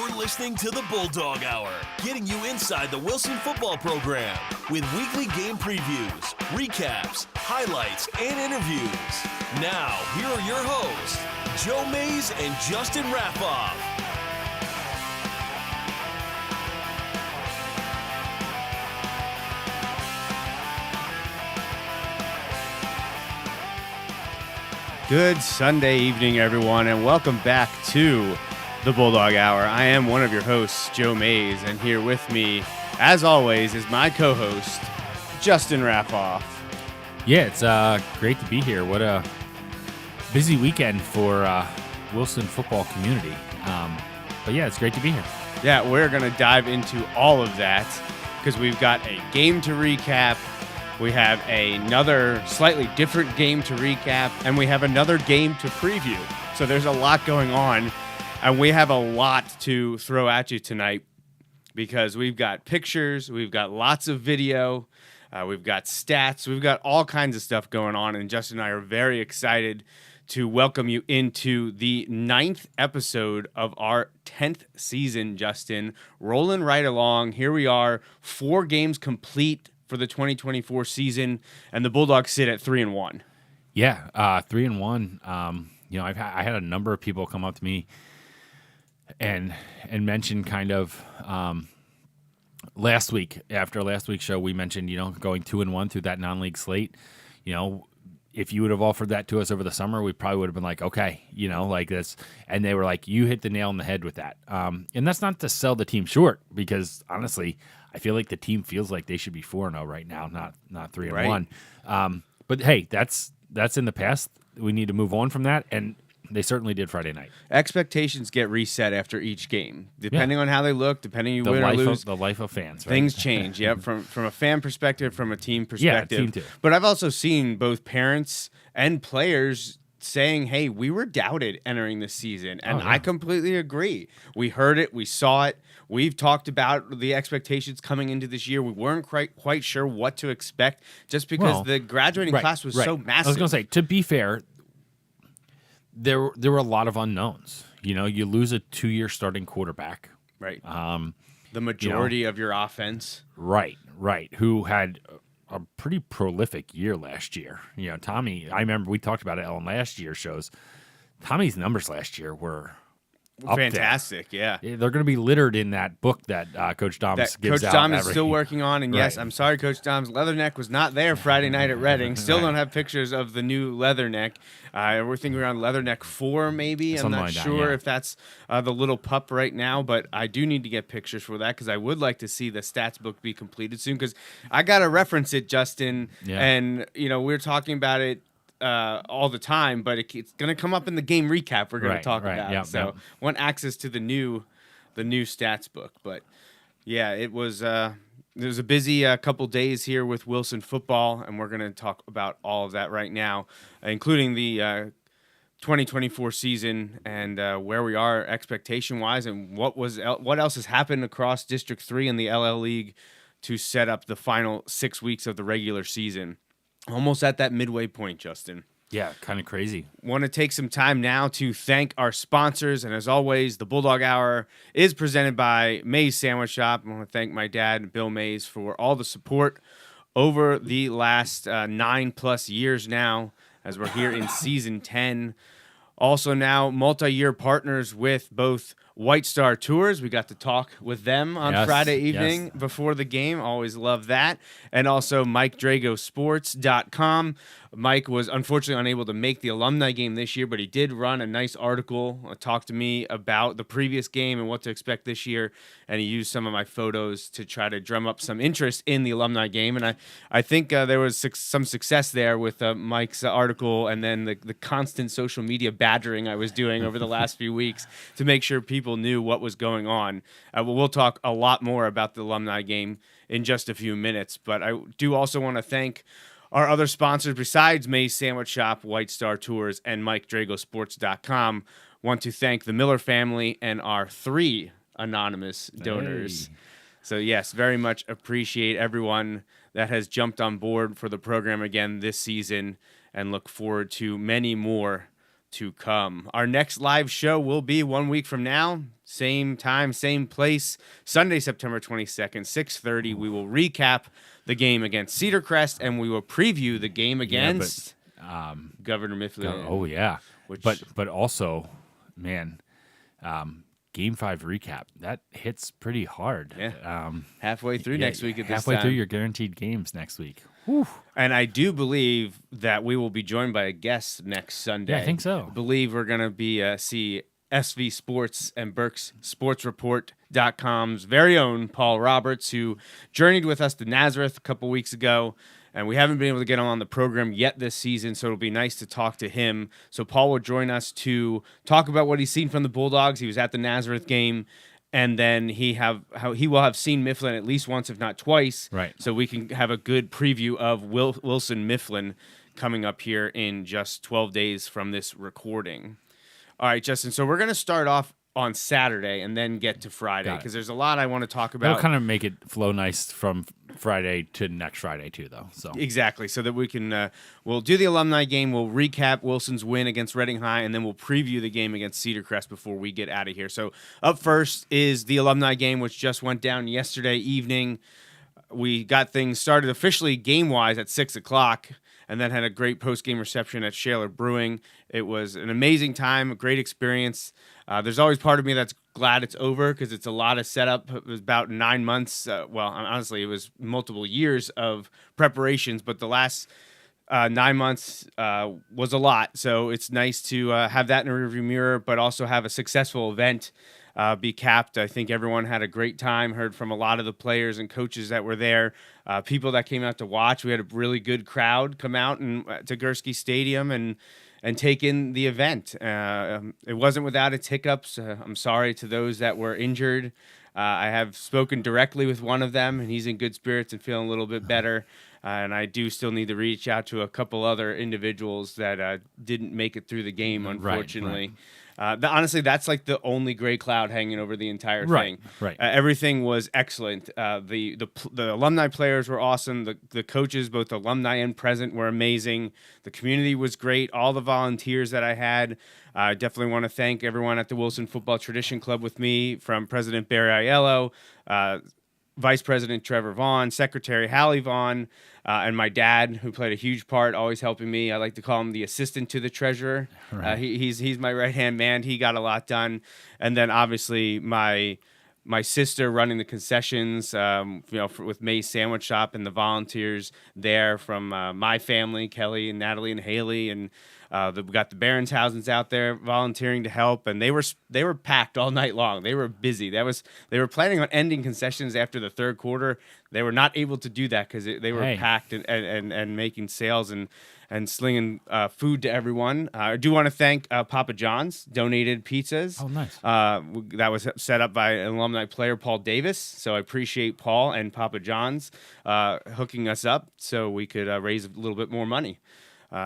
You're listening to the Bulldog Hour, getting you inside the Wilson football program with weekly game previews, recaps, highlights, and interviews. Now, here are your hosts, Joe Mays and Justin Raffoff. Good Sunday evening, everyone, and welcome back to the Bulldog Hour. I am one of your hosts, Joe Mays, and here with me, as always, is my co-host, Justin Raffoff. Yeah, it's great to be here. What a busy weekend for Wilson football community. But yeah, it's great to be here. Yeah, we're going to dive into all of that because we've got a game to recap. We have another slightly different game to recap, and we have another game to preview. So there's a lot going on, and we have a lot to throw at you tonight because we've got pictures, we've got lots of video, we've got stats, we've got all kinds of stuff going on, and Justin and I are very excited to welcome you into the 9th episode of our 10th season, Justin. Rolling right along. Here we are, 4 games complete for the 2024 season, and the Bulldogs sit at 3-1. Yeah, 3-1. I had a number of people come up to me and mention kind of last week, after last week's show, we mentioned, going 2-1 through that non-league slate. If you would have offered that to us over the summer, we probably would have been like, okay, like this. And they were like, you hit the nail on the head with that. And that's not to sell the team short, because honestly, I feel like the team feels like they should be 4-0 right now, not 3-1. But hey, that's in the past. We need to move on from that, and they certainly did Friday night. Expectations get reset after each game, depending on how they look, depending on you win or lose. The life of fans, right? Things change, from a fan perspective, from a team perspective. Yeah, team too. But I've also seen both parents and players saying, hey, we were doubted entering this season, and I completely agree. We heard it, we saw it. We've talked about the expectations coming into this year. We weren't quite sure what to expect just because the graduating class was so massive. I was going to say, to be fair, there were a lot of unknowns. You lose a 2-year starting quarterback. Right. The majority of your offense. Right. Who had a pretty prolific year last year. Tommy, I remember we talked about it on last year's shows. Tommy's numbers last year were fantastic, yeah. They're going to be littered in that book that Coach Dom gives out. Coach Dom is still working on, and yes, I'm sorry, Coach Dom's Leatherneck was not there Friday night at Reading. Still don't have pictures of the new Leatherneck. We're thinking around Leatherneck 4, maybe. I'm not sure if that's the little pup right now, but I do need to get pictures for that because I would like to see the stats book be completed soon because I got to reference it, Justin, and we're talking about it all the time, but it's going to come up in the game recap we're going to talk about. Want access to the new stats book. But yeah, it was a busy couple days here with Wilson football, and we're going to talk about all of that right now, including the 2024 season and where we are expectation wise, and what else has happened across District 3 and the LL League to set up the final 6 weeks of the regular season. Almost at that midway point, Justin. Yeah, kind of crazy. Want to take some time now to thank our sponsors. And as always, the Bulldog Hour is presented by Mays Sandwich Shop. I want to thank my dad, Bill Mays, for all the support over the last 9+ years now as we're here in season 10. Also now multi-year partners with both White Star Tours. We got to talk with them on Friday evening before the game. Always love that. And also MikeDragosports.com. Mike was unfortunately unable to make the alumni game this year, but he did run a nice article, talk to me about the previous game and what to expect this year, and he used some of my photos to try to drum up some interest in the alumni game, and I think there was some success there with Mike's article and then the constant social media badgering I was doing over the last few weeks to make sure people knew what was going on. We'll talk a lot more about the alumni game in just a few minutes, but I do also want to thank our other sponsors besides Mays Sandwich Shop, White Star Tours, and MikeDragosports.com. Want to thank the Miller family and our 3 anonymous donors. Hey. So, yes, very much appreciate everyone that has jumped on board for the program again this season and look forward to many more to come. Our next live show will be 1 week from now. Same time, same place. Sunday, September 22nd, 6:30. We will recap the game against Cedar Crest, and we will preview the game against Governor Mifflin. Oh, yeah. But also, man, Game 5 recap, that hits pretty hard. Yeah. Halfway through next week at this halfway time. through your guaranteed games next week. Whew. And I do believe that we will be joined by a guest next Sunday. Yeah, I think so. I believe we're going to be see SV Sports and Burke's SportsReport.com's very own Paul Roberts, who journeyed with us to Nazareth a couple weeks ago. And we haven't been able to get him on the program yet this season, so it'll be nice to talk to him. So Paul will join us to talk about what he's seen from the Bulldogs. He was at the Nazareth game. And then he will have seen Mifflin at least once, if not twice. Right. So we can have a good preview of Wilson Mifflin coming up here in just 12 days from this recording. All right, Justin. So we're going to start off on Saturday and then get to Friday because there's a lot I want to talk about. It'll kind of make it flow nice from Friday to next Friday too, though. So exactly, so that we can we'll do the alumni game, we'll recap Wilson's win against Reading High, and then we'll preview the game against Cedar Crest before we get out of here. So up first is the alumni game, which just went down yesterday evening. We got things started officially game-wise at 6 o'clock. And then had a great post-game reception at Shaler Brewing. It was an amazing time, a great experience. There's always part of me that's glad it's over because it's a lot of setup. It was about 9 months. Honestly, it was multiple years of preparations, but the last 9 months was a lot. So it's nice to have that in a rearview mirror, but also have a successful event be capped. I think everyone had a great time, heard from a lot of the players and coaches that were there, people that came out to watch. We had a really good crowd come out to Gursky Stadium and take in the event. It wasn't without its hiccups. I'm sorry to those that were injured. I have spoken directly with one of them, and he's in good spirits and feeling a little bit better. And I do still need to reach out to a couple other individuals that didn't make it through the game, unfortunately. Right. Honestly, that's like the only gray cloud hanging over the entire thing. Right. Everything was excellent. The alumni players were awesome. The coaches, both alumni and present, were amazing. The community was great. All the volunteers that I had. I definitely want to thank everyone at the Wilson Football Tradition Club with me, from President Barry Aiello, Vice President Trevor Vaughn, Secretary Hallie Vaughn, and my dad, who played a huge part, always helping me. I like to call him the assistant to the treasurer. Right. He's my right-hand man. He got a lot done. And then obviously my sister running the concessions, with May's Sandwich Shop, and the volunteers there from my family, Kelly and Natalie and Haley, and we got the Baronshausen's out there volunteering to help, and they were packed all night long. They were busy. They were planning on ending concessions after the third quarter. They were not able to do that because they were packed and making sales and slinging food to everyone. I do want to thank Papa John's, donated pizzas. Oh, nice. That was set up by an alumni player, Paul Davis. So I appreciate Paul and Papa John's hooking us up so we could raise a little bit more money.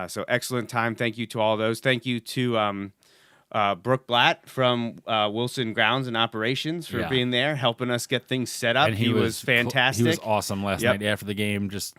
So excellent time. Thank you to all those. Thank you to Brooke Blatt from Wilson Grounds and Operations for being there, helping us get things set up. And he was fantastic. He was awesome last night after the game. Just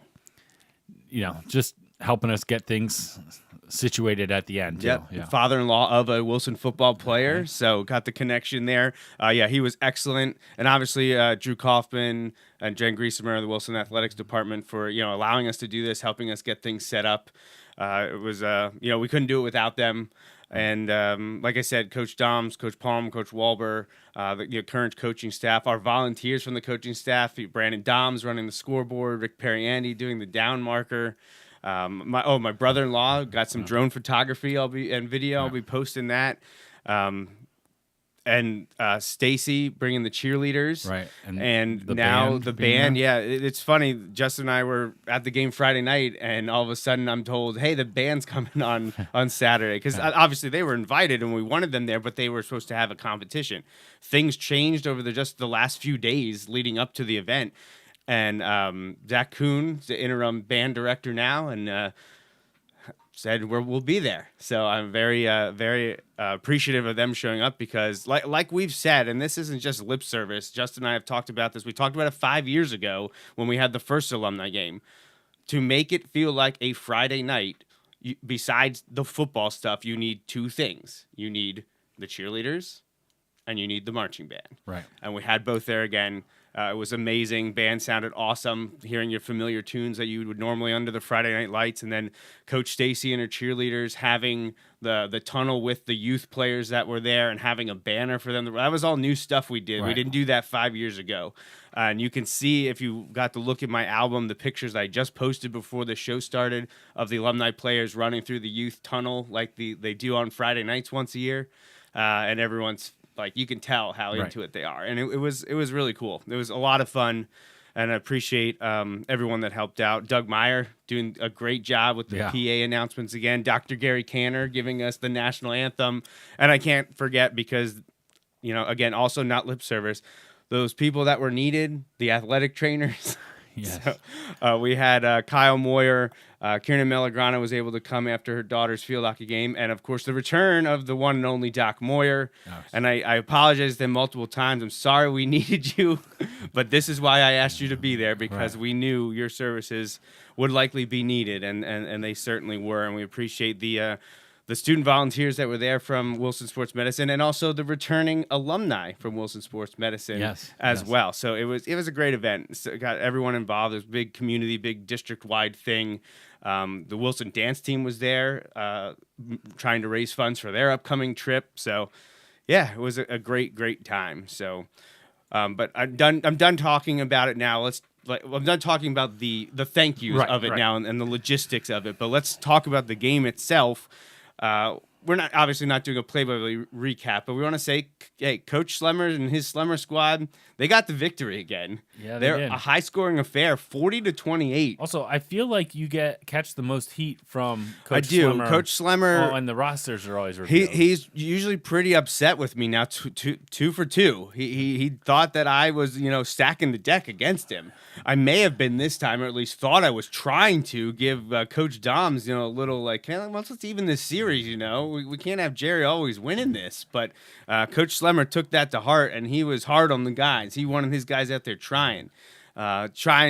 helping us get things situated at the end. Yep. Yeah. Father-in-law of a Wilson football player, so got the connection there. He was excellent. And obviously Drew Kaufman and Jen Griesemer of the Wilson Athletics Department for allowing us to do this, helping us get things set up. It was we couldn't do it without them. And like I said, Coach Doms, Coach Palm, Coach Walber, the current coaching staff, our volunteers from the coaching staff, Brandon Doms running the scoreboard, Rick Perriandi doing the down marker. My brother-in-law got some drone photography and video. I'll be posting that. And Stacy bringing the cheerleaders, right? And now the band. Yeah, it's funny. Justin and I were at the game Friday night, and all of a sudden I'm told, "Hey, the band's coming on Saturday." Because obviously they were invited and we wanted them there, but they were supposed to have a competition. Things changed over just the last few days leading up to the event, and Zach Kuhn, the interim band director now, and said we'll be there. So I'm very appreciative of them showing up because like we've said, and this isn't just lip service, Justin and I have talked about this. We talked about it 5 years ago when we had the first alumni game. To make it feel like a Friday night, besides the football stuff, you need two things. You need the cheerleaders and you need the marching band. Right. And we had both there again. It was amazing. Band sounded awesome. Hearing your familiar tunes that you would normally under the Friday Night Lights, and then Coach Stacy and her cheerleaders having the tunnel with the youth players that were there and having a banner for them. That was all new stuff we did. Right. We didn't do that 5 years ago. And you can see, if you got to look at my album, the pictures I just posted before the show started of the alumni players running through the youth tunnel like they do on Friday nights once a year. And everyone's like, you can tell how into it they are. And it was really cool. It was a lot of fun. And I appreciate everyone that helped out. Doug Meyer doing a great job with the PA announcements again. Dr. Gary Canner giving us the national anthem. And I can't forget, because, again, also not lip service, those people that were needed, the athletic trainers. Yes. So, we had Kyle Moyer. Kieran Melagrana was able to come after her daughter's field hockey game. And, of course, the return of the one and only Doc Moyer. Nice. And I apologize to him multiple times. I'm sorry we needed you, but this is why I asked you to be there, because we knew your services would likely be needed, and they certainly were. And we appreciate the student volunteers that were there from Wilson Sports Medicine, and also the returning alumni from Wilson Sports Medicine as well. So it was a great event. So it got everyone involved. It was a big community, big district-wide thing. The Wilson dance team was there trying to raise funds for their upcoming trip. So, yeah, it was a great time. So, but I'm done talking about it now. I'm done talking about the thank yous of it now and the logistics of it. But let's talk about the game itself. We're obviously not doing a play-by-play recap, but we want to say, hey, Coach Slemmer and his Slemmer squad, they got the victory again. Yeah, they're did. A high-scoring affair, 40-28. Also, I feel like you catch the most heat from Coach Slemmer. Coach Slemmer. Oh, and the rosters are always revealed. He's usually pretty upset with me now. Two for two. He thought that I was stacking the deck against him. I may have been this time, or at least thought I was trying to give Coach Doms a little like, hey, let's even this series. We can't have Jerry always winning this. But Coach Slemmer took that to heart, and he was hard on the guys. He wanted his guys out there trying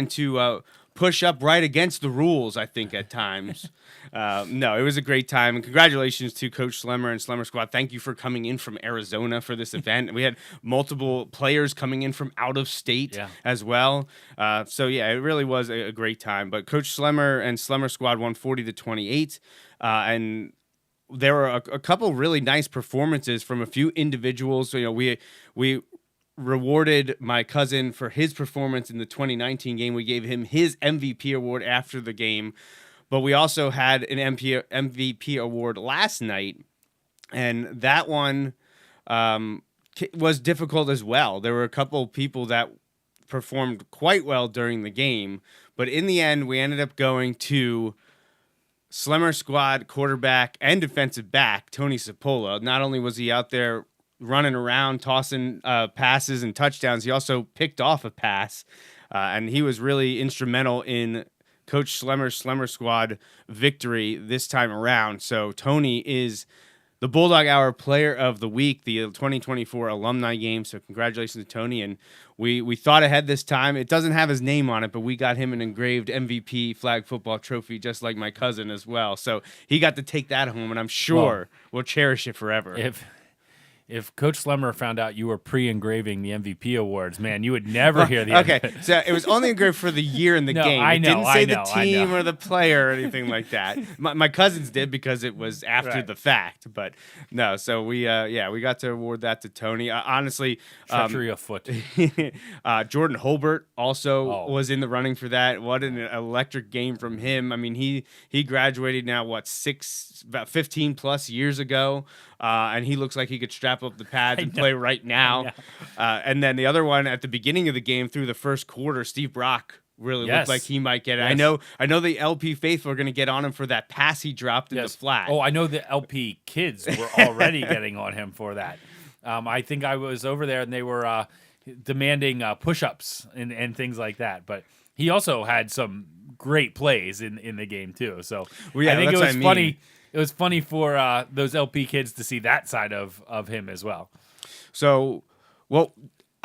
to push up right against the rules, I think, at times. No, it was a great time. And congratulations to Coach Slemmer and Slemmer Squad. Thank you for coming in from Arizona for this event. We had multiple players coming in from out of state as well. So, yeah, it really was a great time. But Coach Slemmer and Slemmer Squad won 40-28. And there were a couple really nice performances from a few individuals. So, we rewarded my cousin for his performance in the 2019 game. We gave him his MVP award after the game, but we also had an MVP award last night, and that one was difficult as well. There were a couple people that performed quite well during the game, but in the end, we ended up going to Slemmer Squad quarterback and defensive back, Tony Cipolla. Not only was he out there running around, tossing passes and touchdowns, he also picked off a pass, and he was really instrumental in Coach Slemmer's Slemmer Squad victory this time around. So Tony is the Bulldog Hour Player of the Week, the 2024 alumni game. So congratulations to Tony. And we thought ahead this time. It doesn't have his name on it, but we got him an engraved MVP flag football trophy, just like my cousin as well. So he got to take that home, and I'm sure we'll cherish it forever. If Coach Slemmer found out you were pre-engraving the MVP awards, man, you would never hear the end of it. So it was only engraved for the year in the game. I know, it didn't say the team or the player or anything like that. My cousins did, because it was after the fact. But no, so we got to award that to Tony. Honestly, treachery afoot. Jordan Holbert also was in the running for that. What an electric game from him. I mean, he graduated now, about 15 plus years ago. And he looks like he could strap up the pads and play right now. And then the other one at the beginning of the game through the first quarter, Steve Brock really looked like he might get it. Yes. I know the LP faithful are going to get on him for that pass he dropped in the flat. Oh, I know the LP kids were already getting on him for that. I think I was over there and they were demanding push-ups and things like that. But he also had some great plays in the game too. So I think it was funny. It was funny for those LP kids to see that side of him as well. So,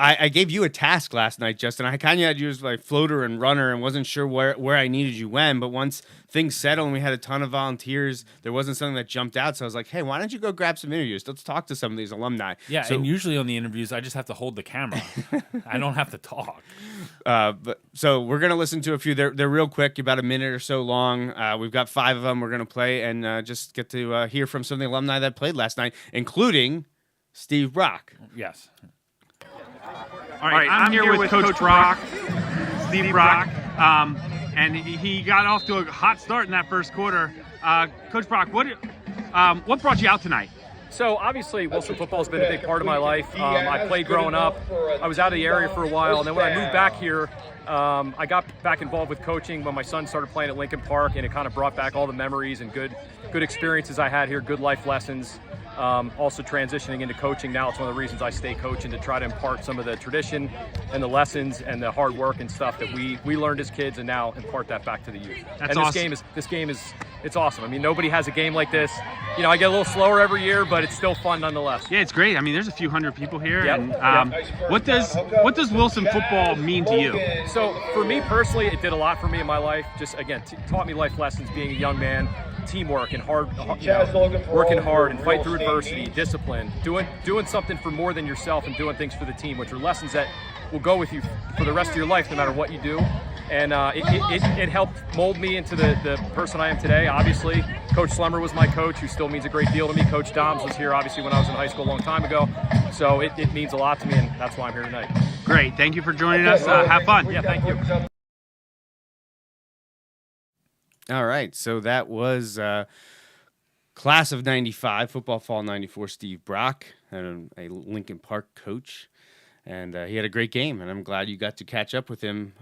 I gave you a task last night, Justin. I kind of had you as like floater and runner and wasn't sure where I needed you when. But once things settled and we had a ton of volunteers, there wasn't something that jumped out. So I was like, hey, why don't you go grab some interviews? Let's talk to some of these alumni. Yeah, and usually on the interviews, I just have to hold the camera. I don't have to talk. So we're going to listen to a few. They're real quick, about a minute or so long. We've got 5 of them we're going to play and just get to hear from some of the alumni that played last night, including Steve Brock. Yes. All right, I'm here with Coach Brock, Steve Brock, and he got off to a hot start in that first quarter. Coach Brock, what brought you out tonight? So obviously Wilson football has been a big part of my life. I played growing up. I was out of the area for a while, and then when I moved back here, I got back involved with coaching when my son started playing at Lincoln Park, and it kind of brought back all the memories and good experiences I had here, good life lessons. Also transitioning into coaching now, it's one of the reasons I stay coaching, to try to impart some of the tradition and the lessons and the hard work and stuff that we learned as kids, and now impart that back to the youth. That's and awesome. This game is it's awesome. I mean, nobody has a game like this. You know, I get a little slower every year, but it's still fun nonetheless. Yeah, it's great. I mean, there's a few hundred people here. Yep. And what does Wilson football mean to you? So for me personally, it did a lot for me in my life. Just again, taught me life lessons being a young man. Teamwork and working hard and fight through adversity, discipline, doing something for more than yourself and doing things for the team, which are lessons that will go with you for the rest of your life no matter what you do. And it helped mold me into the person I am today. Obviously, Coach Slemmer was my coach, who still means a great deal to me. Coach Doms was here obviously when I was in high school a long time ago. So it means a lot to me, and that's why I'm here tonight. Great. Thank you for joining us. Have fun. Yeah, thank you. All right, so that was class of 95, football fall 94, Steve Brock, and a Lincoln Park coach. And he had a great game, and I'm glad you got to catch up with him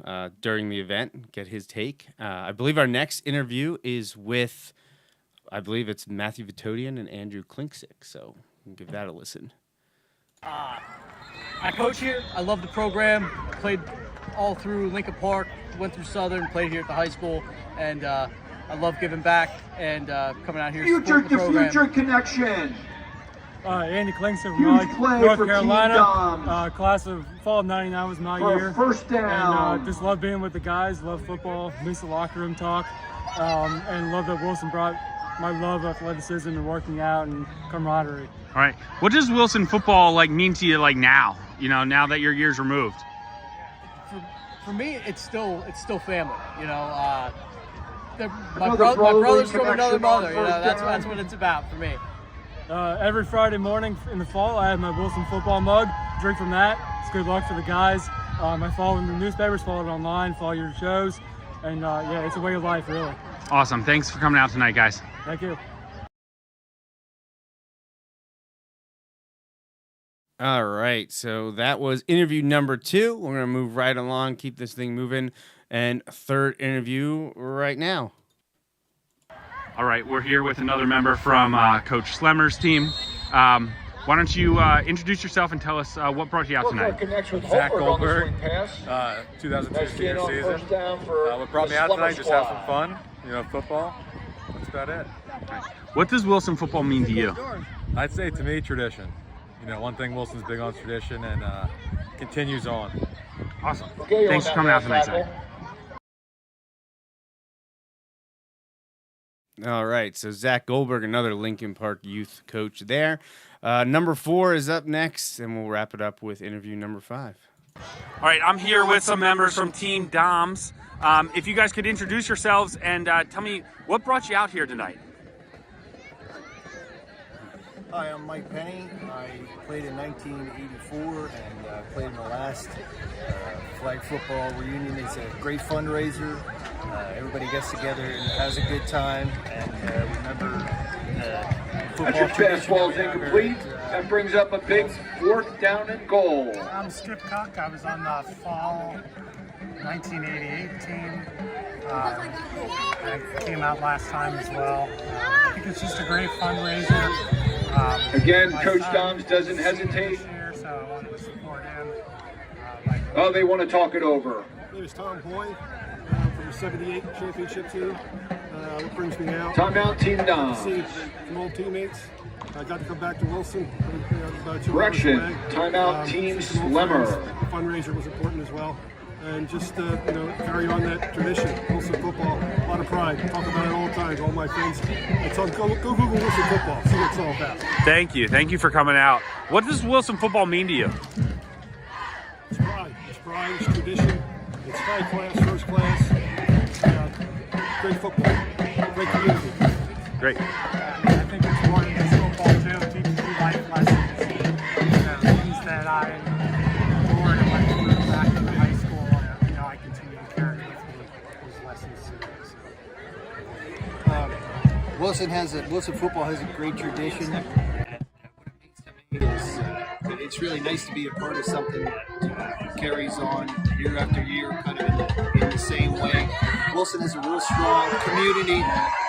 during the event and get his take. I believe our next interview is with, I believe it's Matthew Vitodian and Andrew Klinksick, so we'll give that a listen. I coach here. I love the program. Played all through Lincoln Park, went through Southern, played here at the high school, and I love giving back and coming out here to support the program. Future connection. Andy Klingson from Huge play North for Carolina. Class of fall of 99 was my year. First down. And just love being with the guys, love football, miss the locker room talk, and love that Wilson brought my love of athleticism and working out and camaraderie. All right. What does Wilson football mean to you now? You know, now that your year's removed. For me, it's still family. You know, my brother's from another mother. You know, that's what it's about for me. Every Friday morning in the fall, I have my Wilson football mug. Drink from that. It's good luck for the guys. I follow in the newspapers, follow it online, follow your shows, and yeah, it's a way of life, really. Awesome. Thanks for coming out tonight, guys. Thank you. All right, so that was interview number 2. We're going to move right along, keep this thing moving, and third interview right now. All right, we're here with another member from Coach Slemmer's team. Why don't you introduce yourself and tell us what brought you out tonight? Zach Goldberg, 2002 senior season. What brought me out tonight, just have some fun, football. That's about it. What does Wilson football mean to you? I'd say to me, tradition. One thing Wilson's big on is tradition, and continues on. Awesome. Thanks for coming out tonight, Zach. All right, so Zach Goldberg, another Lincoln Park youth coach there. Number 4 is up next, and we'll wrap it up with interview number 5. All right, I'm here with some members from Team Doms. If you guys could introduce yourselves and tell me what brought you out here tonight. Hi, I'm Mike Penny. I played in 1984 and played in the last flag football reunion. It's a great fundraiser. Everybody gets together and has a good time, and remember football tradition. Fastball is incomplete. That brings up a big 4th down and goal. I'm Skip Cook. I was on the fall 1988 team. I came out last time as well. I think it's just a great fundraiser. Again, Coach Doms doesn't hesitate. So I wanted to support him. They want to talk it over. My name is Tom Hoy from the 78 championship team. What brings me out? Timeout, Team Doms. See some old teammates. I got to come back to Wilson. About 2 Correction, hours away. timeout, Team Slimmer. The fundraiser was important as well. And just, carry on that tradition. Wilson football, a lot of pride. Talk about it all the time to all my friends. Go Google Wilson football, see what it's all about. Thank you. Thank you for coming out. What does Wilson football mean to you? It's pride. It's pride. It's tradition. It's high class, first class. Great football. Great community. Great. I think it's more than just football too. It teaches you life lessons. Things that I learned in my career back in high school. I continue to carry with me those lessons. Wilson football has a great tradition. It's really nice to be a part of something that carries on year after year, kind of in the same way. Wilson is a real strong community,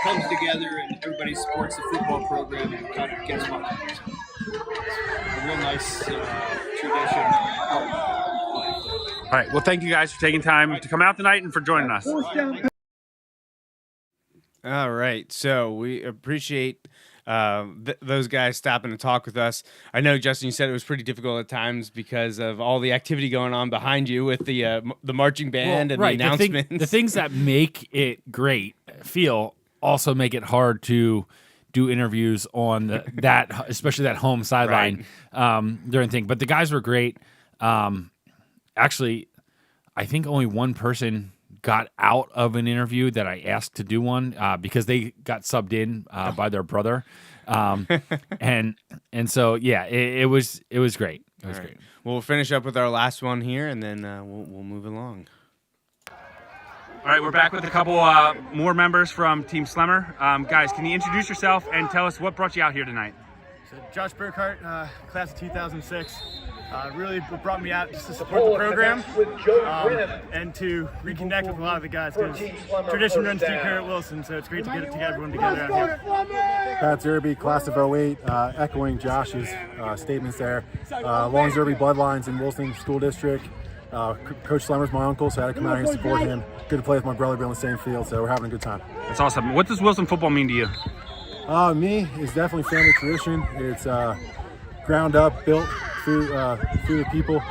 comes together, and everybody supports the football program and kind of gets behind it. A real nice tradition. All right. Well, thank you guys for taking time to come out tonight and for joining us. All right. So we appreciate those guys stopping to talk with us. I know, Justin, you said it was pretty difficult at times because of all the activity going on behind you with the marching band and the announcements. The things that make it great also make it hard to do interviews on that, especially that home sideline during thing. But the guys were great. Actually, I think only one person got out of an interview that I asked to do one because they got subbed in by their brother, and so it was great. It was great. Well, we'll finish up with our last one here, and then we'll move along. All right, we're back with a couple more members from Team Slimmer. Guys, can you introduce yourself and tell us what brought you out here tonight? So Josh Burkhart, class of 2006. Really brought me out just to support the program and to reconnect with a lot of the guys because tradition runs deep here at Wilson, so it's great to get everyone together out here. Pat Zerby, class of 08, echoing Josh's statements there. Long Zerby bloodlines in Wilson School District. Coach Slimmer's my uncle, so I had to come out here and support him. Good to play with my brother, be on the same field, so we're having a good time. That's awesome. What does Wilson football mean to you? Me, it's definitely family tradition. It's ground up, built through the people.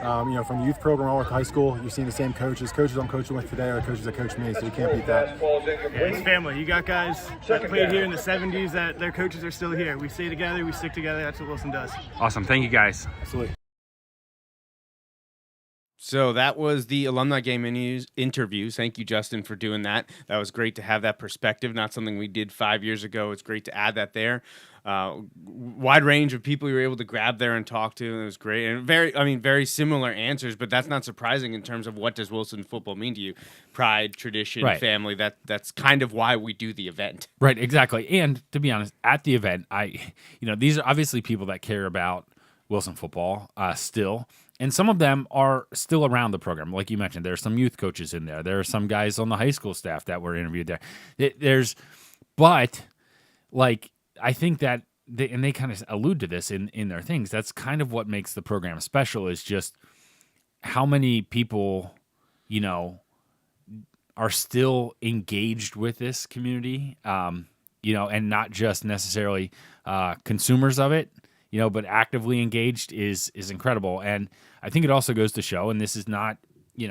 From the youth program all the way to high school, you're seeing the same coaches. Coaches I'm coaching with today are coaches that coach me, so you can't beat that. Yeah, it's family. You got guys that played here in the 70s that their coaches are still here. We stay together, we stick together. That's what Wilson does. Awesome. Thank you, guys. Absolutely. So that was the alumni game interviews. Thank you, Justin, for doing that. That was great to have that perspective. Not something we did 5 years ago. It's great to add that there. Wide range of people you were able to grab there and talk to. And it was great. And very similar answers, but that's not surprising in terms of what does Wilson football mean to you? Pride, tradition, family. That's kind of why we do the event. Right, exactly. And to be honest, at the event, these are obviously people that care about Wilson football still. And some of them are still around the program. Like you mentioned, there's some youth coaches in there. There are some guys on the high school staff that were interviewed there. I think that, they kind of allude to this in their things, that's kind of what makes the program special is just how many people, are still engaged with this community, and not just necessarily consumers of it. But actively engaged is incredible. And I think it also goes to show, and this is not, you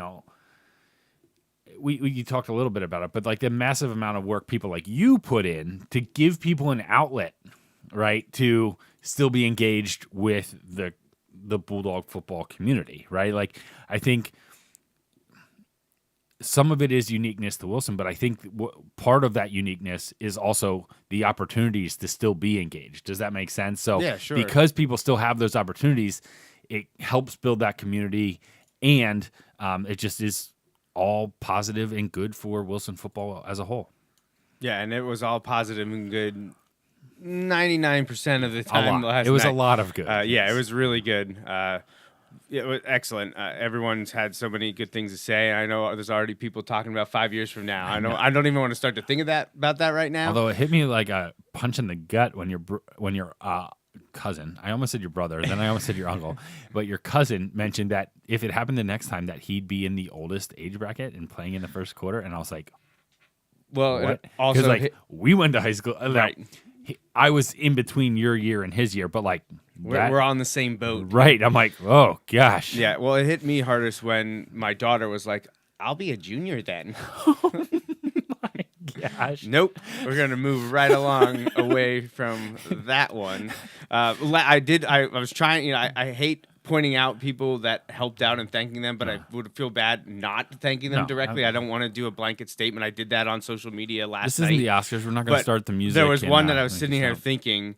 talked a little bit about it, but like the massive amount of work people like you put in to give people an outlet, right, to still be engaged with the Bulldog football community, right? Like, I think some of it is uniqueness to Wilson, but I think part of that uniqueness is also the opportunities to still be engaged. Does that make sense? So yeah, sure. Because people still have those opportunities, it helps build that community, and it just is all positive and good for Wilson football as a whole. Yeah, and it was all positive and good 99% of the time last night. It was a lot of good. Yeah, it was really good. It was excellent. Everyone's had so many good things to say. I know there's already people talking about 5 years from now. I don't even want to start to think about that right now. Although it hit me like a punch in the gut when your cousin, I almost said your brother, then I almost said your uncle, but your cousin mentioned that if it happened the next time that he'd be in the oldest age bracket and playing in the first quarter, and I was like, well, what? Also, we went to high school. Right. I was in between your year and his year, but like we're on the same boat. Right. I'm like, oh, gosh. Yeah, well, it hit me hardest when my daughter was like, I'll be a junior then. Gosh. Nope. We're going to move right along away from that one. I was trying, I hate pointing out people that helped out and thanking them, but I would feel bad not thanking them directly. I don't want to do a blanket statement. I did that on social media last night. This isn't the Oscars. We're not going to start the music. There was one that I was sitting here thinking,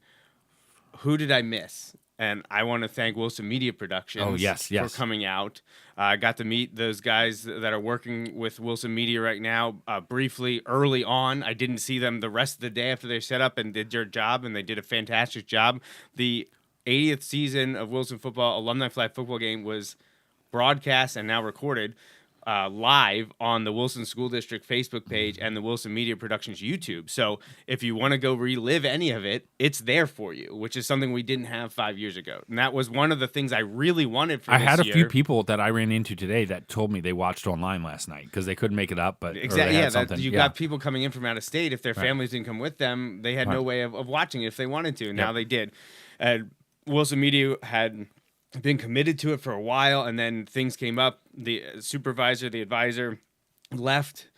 who did I miss? And I want to thank Wilson Media Productions for coming out. I got to meet those guys that are working with Wilson Media right now briefly early on. I didn't see them the rest of the day after they set up and did their job, and they did a fantastic job. The 80th season of Wilson Football Alumni Flag Football Game was broadcast and now recorded live on the Wilson School District Facebook page and the Wilson Media Productions YouTube. So if you want to go relive any of it, it's there for you, which is something we didn't have 5 years ago. And that was one of the things I really wanted for this year. I had a few people that I ran into today that told me they watched online last night because they couldn't make it up. But exactly, you got people coming in from out of state. If their families didn't come with them, they had no way of watching it if they wanted to. Now they did. Wilson Media had been committed to it for a while, and then things came up. The supervisor, the advisor left,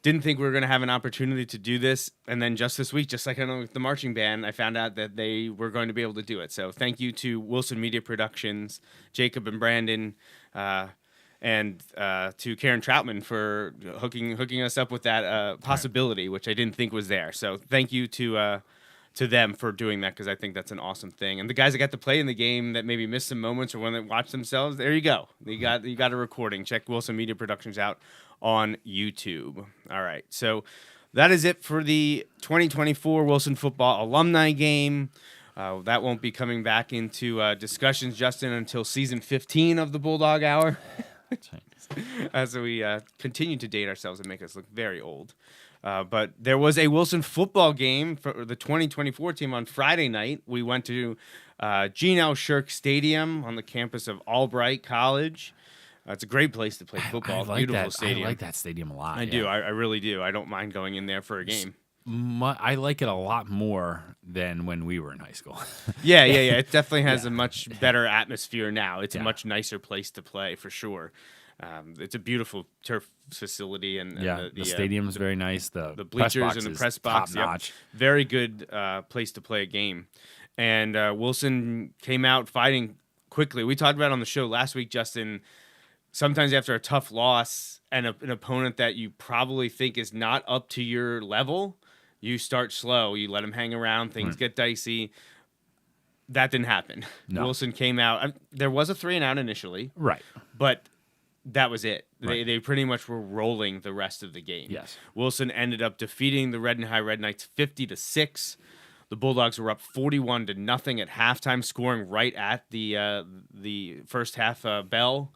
didn't think we were going to have an opportunity to do this, and then just this week, just like I know with the marching band, I found out that they were going to be able to do it. So thank you to Wilson Media Productions, Jacob and Brandon, and to Karen Troutman for hooking us up with that possibility, which I didn't think was there. So thank you to them for doing that, because I think that's an awesome thing. And the guys that got to play in the game that maybe missed some moments or when they watched themselves, there you go. You got a recording. Check Wilson Media Productions out on YouTube. All right, so that is it for the 2024 Wilson Football Alumni Game. That won't be coming back into discussions, Justin, until season 15 of the Bulldog Hour. As we continue to date ourselves and make us look very old. But there was a Wilson football game for the 2024 team on Friday night. We went to Gene L. Shirk Stadium on the campus of Albright College. It's a great place to play football. Beautiful stadium. I like that stadium a lot. I do. I really do. I don't mind going in there for a game. I like it a lot more than when we were in high school. Yeah. It definitely has a much better atmosphere now. It's a much nicer place to play for sure. It's a beautiful turf facility, and the stadium is very nice. The bleachers and the press box, top notch. Very good place to play a game. And Wilson came out fighting quickly. We talked about it on the show last week, Justin. Sometimes after a tough loss and an opponent that you probably think is not up to your level, you start slow. You let them hang around. Things get dicey. That didn't happen. No. Wilson came out. There was a 3-and-out initially, right? But that was it. Right. They pretty much were rolling the rest of the game. Yes. Wilson ended up defeating the Red and High Red Knights 50-6. The Bulldogs were up 41-0 at halftime, scoring right at the first half bell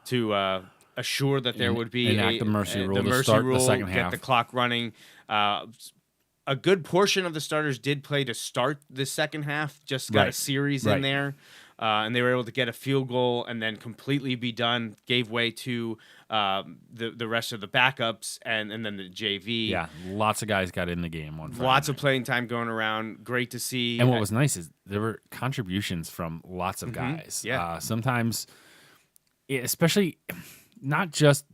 to assure that there would be the mercy rule to start the second half. Get the clock running. A good portion of the starters did play to start the second half. Just got a series in there. And they were able to get a field goal and then completely be done, gave way to the rest of the backups and then the JV. Yeah, lots of guys got in the game on Friday. Lots of playing time going around. Great to see. And what was nice is there were contributions from lots of guys. Yeah. Sometimes, especially not just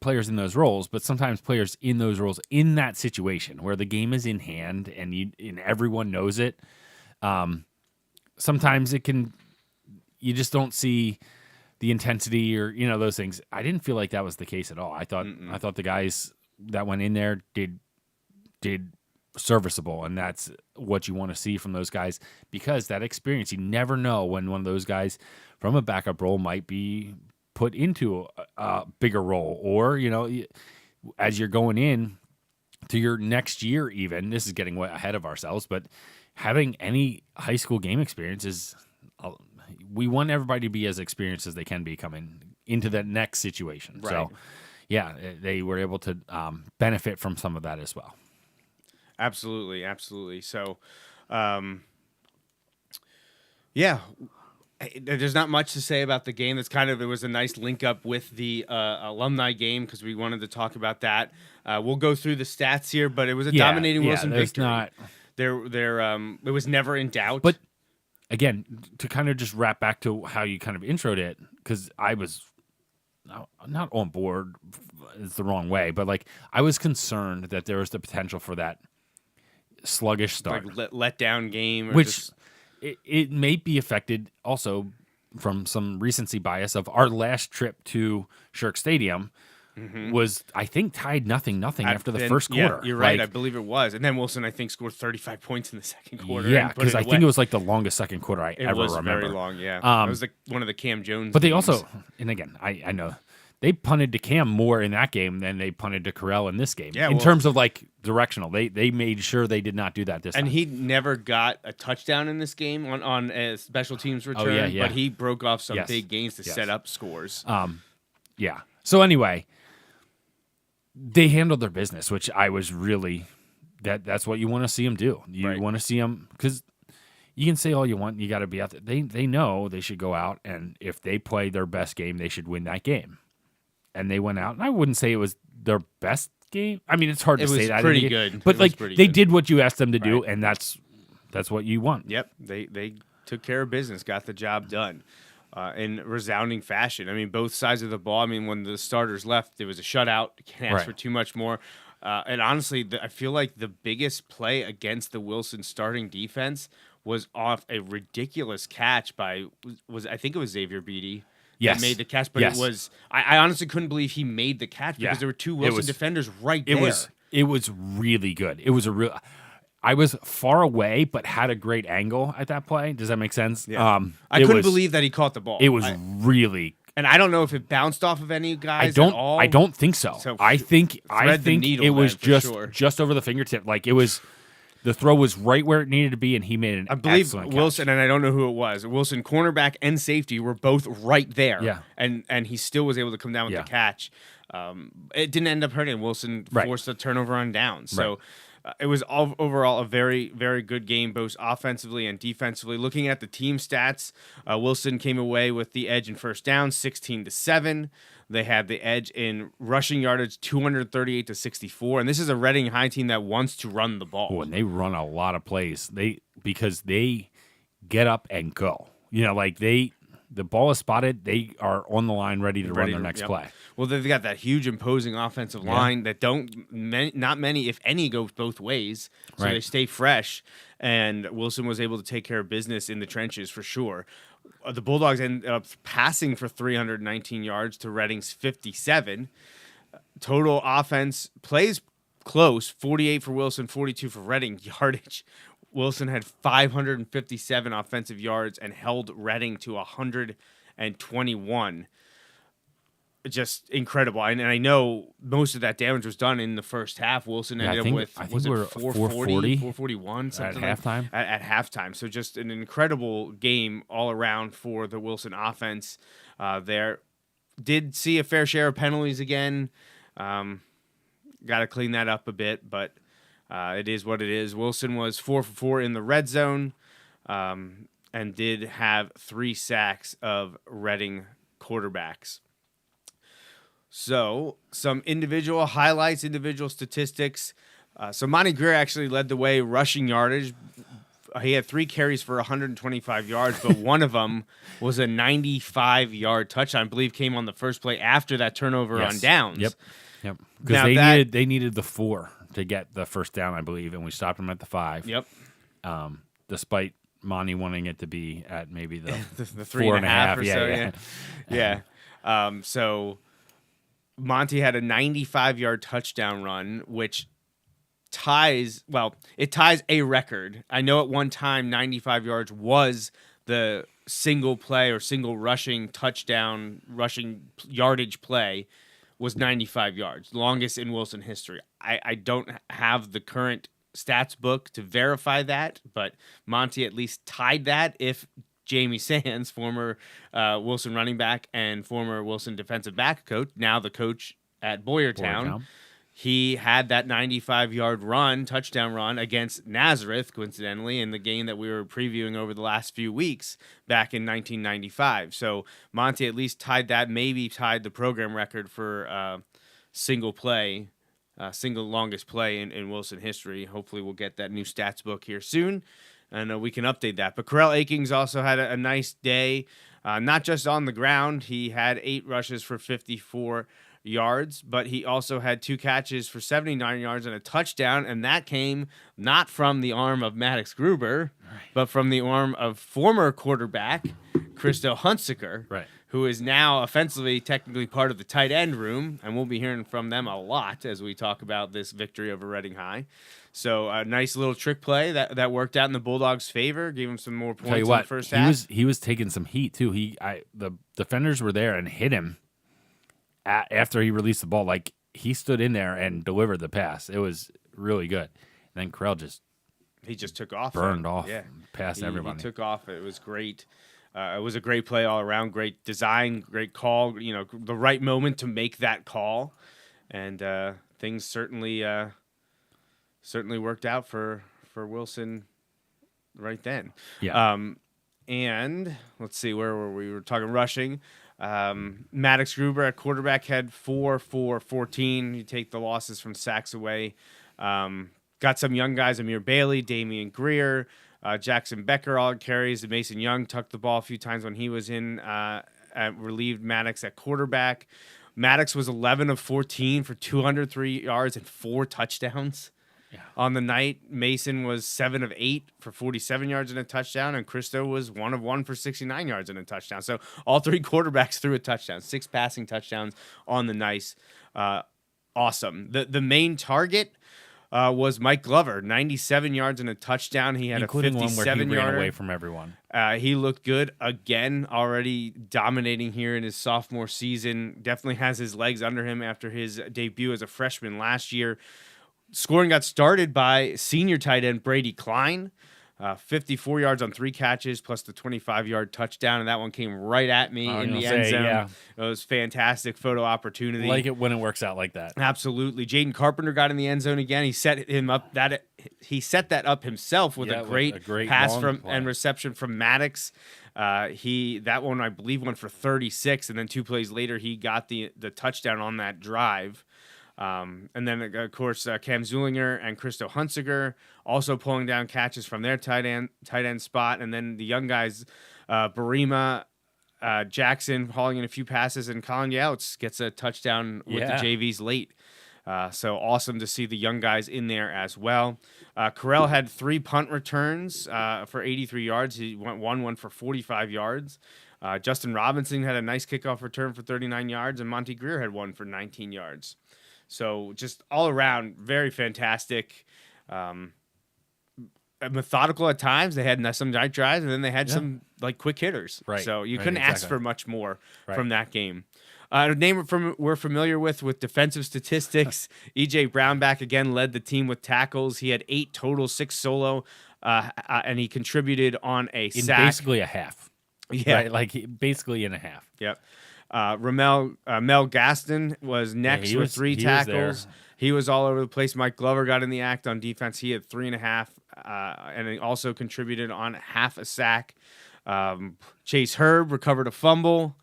players in those roles, but sometimes players in those roles in that situation where the game is in hand and everyone knows it. Sometimes you just don't see the intensity or, those things. I didn't feel like that was the case at all. I thought the guys that went in there did serviceable, and that's what you want to see from those guys, because that experience, you never know when one of those guys from a backup role might be put into a bigger role, or, as you're going in to your next year, even, this is getting way ahead of ourselves, but having any high school game experience is, we want everybody to be as experienced as they can be coming into the next situation. Right. So, yeah, they were able to benefit from some of that as well. Absolutely. So, there's not much to say about the game. It was a nice link up with the alumni game because we wanted to talk about that. We'll go through the stats here, but it was a dominating Wilson victory. it was never in doubt. But again, to kind of just wrap back to how you kind of introed it, because I was not on board is the wrong way, but like I was concerned that there was the potential for that sluggish start, like let down game, or which it may be affected also from some recency bias of our last trip to Shirk Stadium. Was, I think, tied 0-0 after the first quarter. Yeah, you're right. I believe it was. And then Wilson, I think, scored 35 points in the second quarter. Yeah, because I think it was like the longest second quarter I ever remember. It was very long, yeah. It was like one of the Cam Jones But they games. also, and again, I know, they punted to Cam more in that game than they punted to Carell in this game. Yeah, in terms of like directional. They made sure they did not do that this time. And he never got a touchdown in this game on a special teams return, but he broke off some big gains to set up scores. Yeah. So anyway, they handled their business, which I was really that's what you want to see them do. You want to see them, because you can say all you want, you got to be out there. They know they should go out, and if they play their best game, they should win that game. And they went out, and I wouldn't say it was their best game. I mean, it's hard to say that. It was pretty good. But like they did what you asked them to do, and that's what you want. Yep, they took care of business, got the job done. In resounding fashion. I mean, both sides of the ball. I mean, when the starters left, it was a shutout. You can't ask for too much more. And honestly, I feel like the biggest play against the Wilson starting defense was off a ridiculous catch by I think it was Xavier Beatty. Yes, that made the catch, but it was I honestly couldn't believe he made the catch because there were two Wilson defenders right there. It was really good. It was a real. I was far away, but had a great angle at that play. Does that make sense? Yeah. I couldn't believe that he caught the ball. It was really, and I don't know if it bounced off of any guys at all. I don't think so. I think it was just over the fingertip. Like it was, the throw was right where it needed to be, and he made an excellent Wilson, catch. and I don't know who it was. Wilson, cornerback and safety, were both right there. Yeah, and he still was able to come down with the catch. It didn't end up hurting. Wilson forced a turnover on downs. So. It was overall a very, very good game, both offensively and defensively. Looking at the team stats, Wilson came away with the edge in first down, 16-7. They had the edge in rushing yardage, 238-64. And this is a Reading High team that wants to run the ball. Oh, and they run a lot of plays. Because they get up and go. You know, like the ball is spotted, they are on the line ready to run their next play. Well, they've got that huge imposing offensive line that not many, if any, go both ways. So they stay fresh. And Wilson was able to take care of business in the trenches for sure. The Bulldogs ended up passing for 319 yards to Reading's 57. Total offense plays close, 48 for Wilson, 42 for Reading. Yardage, Wilson had 557 offensive yards and held Reading to 121. Just incredible. And I know most of that damage was done in the first half. Wilson ended up with, was it 440, 441, something at halftime? At halftime. So just an incredible game all around for the Wilson offense there. Did see a fair share of penalties again. Got to clean that up a bit, but it is what it is. Wilson was 4 for 4 in the red zone and did have 3 sacks of Reading quarterbacks. So, some individual highlights, individual statistics. So, Monty Greer actually led the way rushing yardage. He had 3 carries for 125 yards, but one of them was a 95-yard touchdown. I believe came on the first play after that turnover on downs. Yep. Because they needed the 4 to get the first down, I believe, and we stopped them at the 5. Yep. Despite Monty wanting it to be at maybe the 3.5 or so. Yeah. So Monty had a 95-yard touchdown run, which ties a record. I know at one time 95 yards was the single play or single rushing yardage play was 95 yards, longest in Wilson history. I don't have the current stats book to verify that, but Monty at least tied that if Jamie Sands, former Wilson running back and former Wilson defensive back coach, now the coach at Boyertown. He had that 95-yard touchdown run against Nazareth, coincidentally, in the game that we were previewing over the last few weeks back in 1995. So Monty at least tied that, maybe tied the program record for single play single longest play in Wilson history. Hopefully we'll get that new stats book here soon, and we can update that. But Corell Akings also had a nice day, not just on the ground. He had 8 rushes for 54 yards, but he also had 2 catches for 79 yards and a touchdown, and that came not from the arm of Maddox Gruber, but from the arm of former quarterback Christo Hunsaker, who is now offensively technically part of the tight end room, and we'll be hearing from them a lot as we talk about this victory over Reading High. So a nice little trick play that worked out in the Bulldogs' favor, gave him some more points in the first half. He was taking some heat too. The defenders were there and hit him after he released the ball. Like, he stood in there and delivered the pass. It was really good. And then Corell just took off, burned off, past everybody. He took off. It was great. It was a great play all around. Great design, great call. The right moment to make that call, and things certainly worked out for Wilson right then. Yeah. And let's see, where were we? We were talking rushing. Maddox Gruber at quarterback had 4 for 14. You take the losses from sacks away. Got some young guys: Amir Bailey, Damian Greer, Jackson Becker all carries. Mason Young tucked the ball a few times when he was in, relieved Maddox at quarterback. Maddox was 11 of 14 for 203 yards and 4 touchdowns. On the night, Mason was 7 of 8 for 47 yards and a touchdown, and Christo was 1 of 1 for 69 yards and a touchdown. So all 3 quarterbacks threw a touchdown, 6 passing touchdowns on the night. Awesome. The main target was Mike Glover, 97 yards and a touchdown. He had including a 57 one where he yarder. ran away from everyone. He looked good again, already dominating here in his sophomore season. Definitely has his legs under him after his debut as a freshman last year. Scoring got started by senior tight end Brady Klein, 54 yards on 3 catches plus the 25-yard touchdown, and that one came right at me in the end zone. Yeah. It was fantastic photo opportunity. Like it when it works out like that. Absolutely. Jaden Carpenter got in the end zone again. He set him up he set that up himself with a great pass and reception from Maddox. That one I believe went for 36, and then 2 plays later he got the touchdown on that drive. And then, of course, Cam Zulinger and Christo Hunsaker also pulling down catches from their tight end spot. And then the young guys, Barima, Jackson hauling in a few passes, and Colin Yautz gets a touchdown with the JVs late. So awesome to see the young guys in there as well. Corell had 3 punt returns for 83 yards. He went one for 45 yards. Justin Robinson had a nice kickoff return for 39 yards, and Monty Greer had 1 for 19 yards. So just all around, very fantastic. Methodical at times. They had some night drives, and then they had some quick hitters. Right. So you couldn't ask for much more from that game. A name we're familiar with defensive statistics. E.J. Brownback again led the team with tackles. He had 8 total, 6 solo, and he contributed on a sack. In basically a half. Yeah. Right? Basically in a half. Yep. Mel Gaston was next with 3 tackles. He was all over the place. Mike Glover got in the act on defense. He had 3.5, and he also contributed on half a sack. Chase Herb recovered a fumble.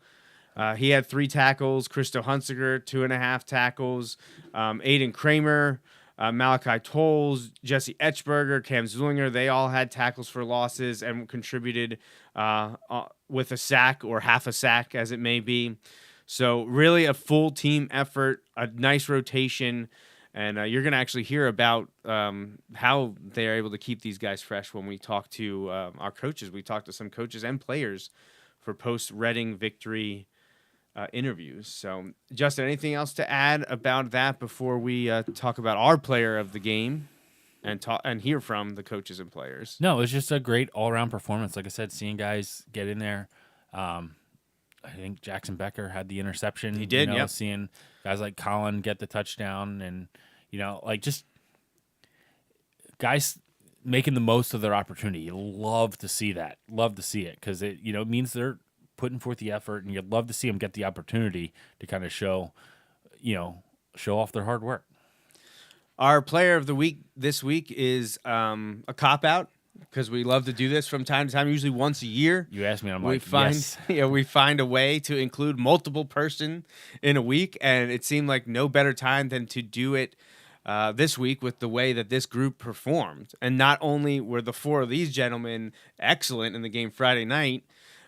He had 3 tackles. Christo Hunsaker, 2.5 tackles. Aiden Kramer, Malachi Tolles, Jesse Etchberger, Cam Zulinger, they all had tackles for losses and contributed with a sack or half a sack, as it may be. So really a full team effort, a nice rotation, and you're going to actually hear about how they are able to keep these guys fresh when we talk to our coaches. We talked to some coaches and players for post-Reading victory interviews. So, Justin, anything else to add about that before we talk about our player of the game and hear from the coaches and players? No, it was just a great all-around performance. Like I said, seeing guys get in there. I think Jackson Becker had the interception. He did, yep. Seeing guys like Colin get the touchdown and, just guys making the most of their opportunity. You love to see that. Love to see it because it, means they're putting forth the effort, and you'd love to see them get the opportunity to kind of show off their hard work. Our player of the week this week is a cop-out because we love to do this from time to time, usually once a year. You asked me, and yes. We find a way to include multiple person in a week, and it seemed like no better time than to do it this week with the way that this group performed. And not only were the four of these gentlemen excellent in the game Friday night,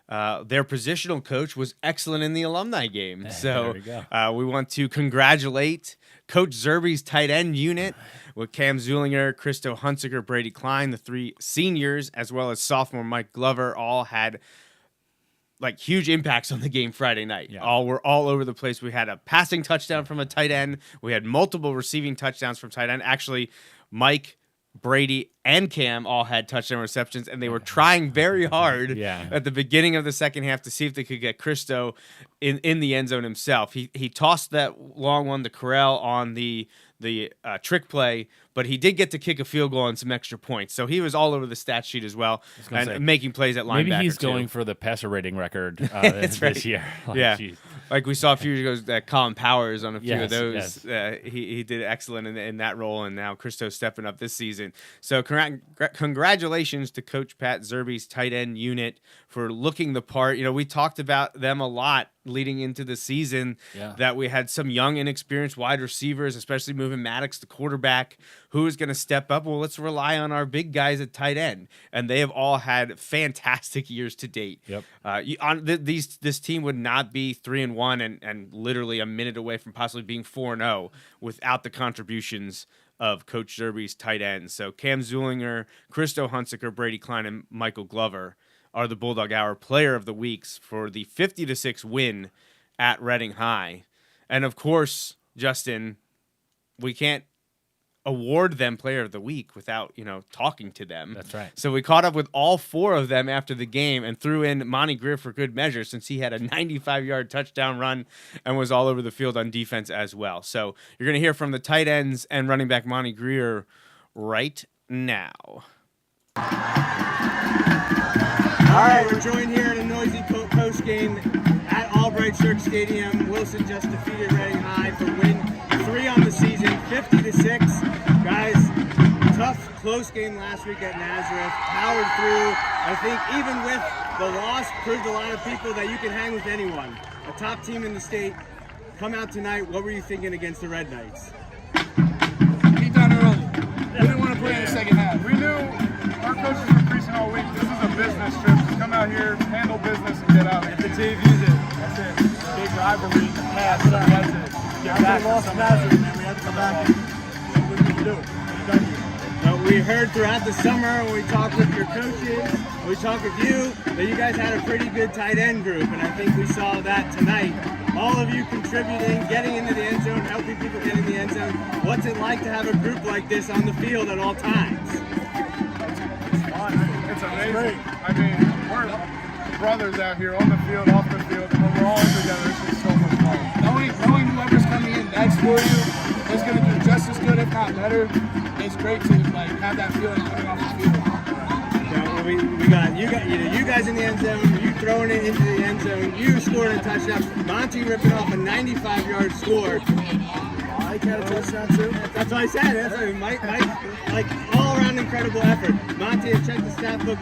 their positional coach was excellent in the alumni game. So we want to congratulate Coach Zerby's tight end unit with Cam Zulinger, Christo Hunziker, Brady Klein, the three seniors, as well as sophomore Mike Glover, all had like huge impacts on the game Friday night. Were all over the place. We had a passing touchdown from a tight end. We had multiple receiving touchdowns from tight end. Actually, Mike, Brady, and Cam all had touchdown receptions, and they were trying very hard at the beginning of the second half to see if they could get Christo in the end zone himself. He tossed that long one to Corral on the trick play, but he did get to kick a field goal and some extra points. So he was all over the stat sheet as well, and making plays at linebacker. Maybe he's going for the passer rating record this year. Geez. Like we saw a few years ago, Colin Powers on a few of those. He did excellent in that role, and now Christo's stepping up this season. So congratulations to Coach Pat Zerby's tight end unit for looking the part. You know, we talked about them a lot leading into the season, that we had some young, inexperienced wide receivers, especially moving Maddox, the quarterback, who is going to step up. Well, let's rely on our big guys at tight end, and they have all had fantastic years to date. This team would not be 3-1 and literally a minute away from possibly being 4-0 without the contributions of Coach Zerby's tight ends. So Cam Zulinger, Christo Hunziker, Brady Klein, and Michael Glover are the Bulldog Hour Player of the Weeks for the 50-6 win at Reading High. And of course, Justin, we can't award them Player of the Week without, talking to them. That's right. So we caught up with all four of them after the game and threw in Monty Greer for good measure, since he had a 95-yard touchdown run and was all over the field on defense as well. So you're going to hear from the tight ends and running back Monty Greer right now. All right, we're joined here in a noisy post game at Albright Shirk Stadium. Wilson just defeated Reading High for win 3 on the season, 50-6. Guys, tough, close game last week at Nazareth. Powered through. I think even with the loss, proved a lot of people that you can hang with anyone. A top team in the state. Come out tonight. What were you thinking against the Red Knights? Be done early. We didn't want to play in the second half. We knew our coaches were preaching all week. This is a business trip. Just come out here, handle business, and get out. If the team views it, that's it. Big rivalry in the past. So that's it. Get back. We lost Nazareth, man. We had to come back and do what we can do. We heard throughout the summer when we talked with your coaches, we talked with you, that you guys had a pretty good tight end group, and I think we saw that tonight. All of you contributing, getting into the end zone, helping people get in the end zone. What's it like to have a group like this on the field at all times? It's fun. It's amazing. I mean, we're brothers out here on the field, off the field, and when we're all together, it's just so much fun. Knowing whoever's coming in next for you is going to do just as good, if not better. It's great to have that feeling coming off the field. You guys in the end zone, you throwing it into the end zone, you scoring a touchdown, Monty ripping off a 95-yard score. Mike had a touchdown too. That's what I said. That's what Mike, like all-around incredible effort. Monty, I checked the stat book.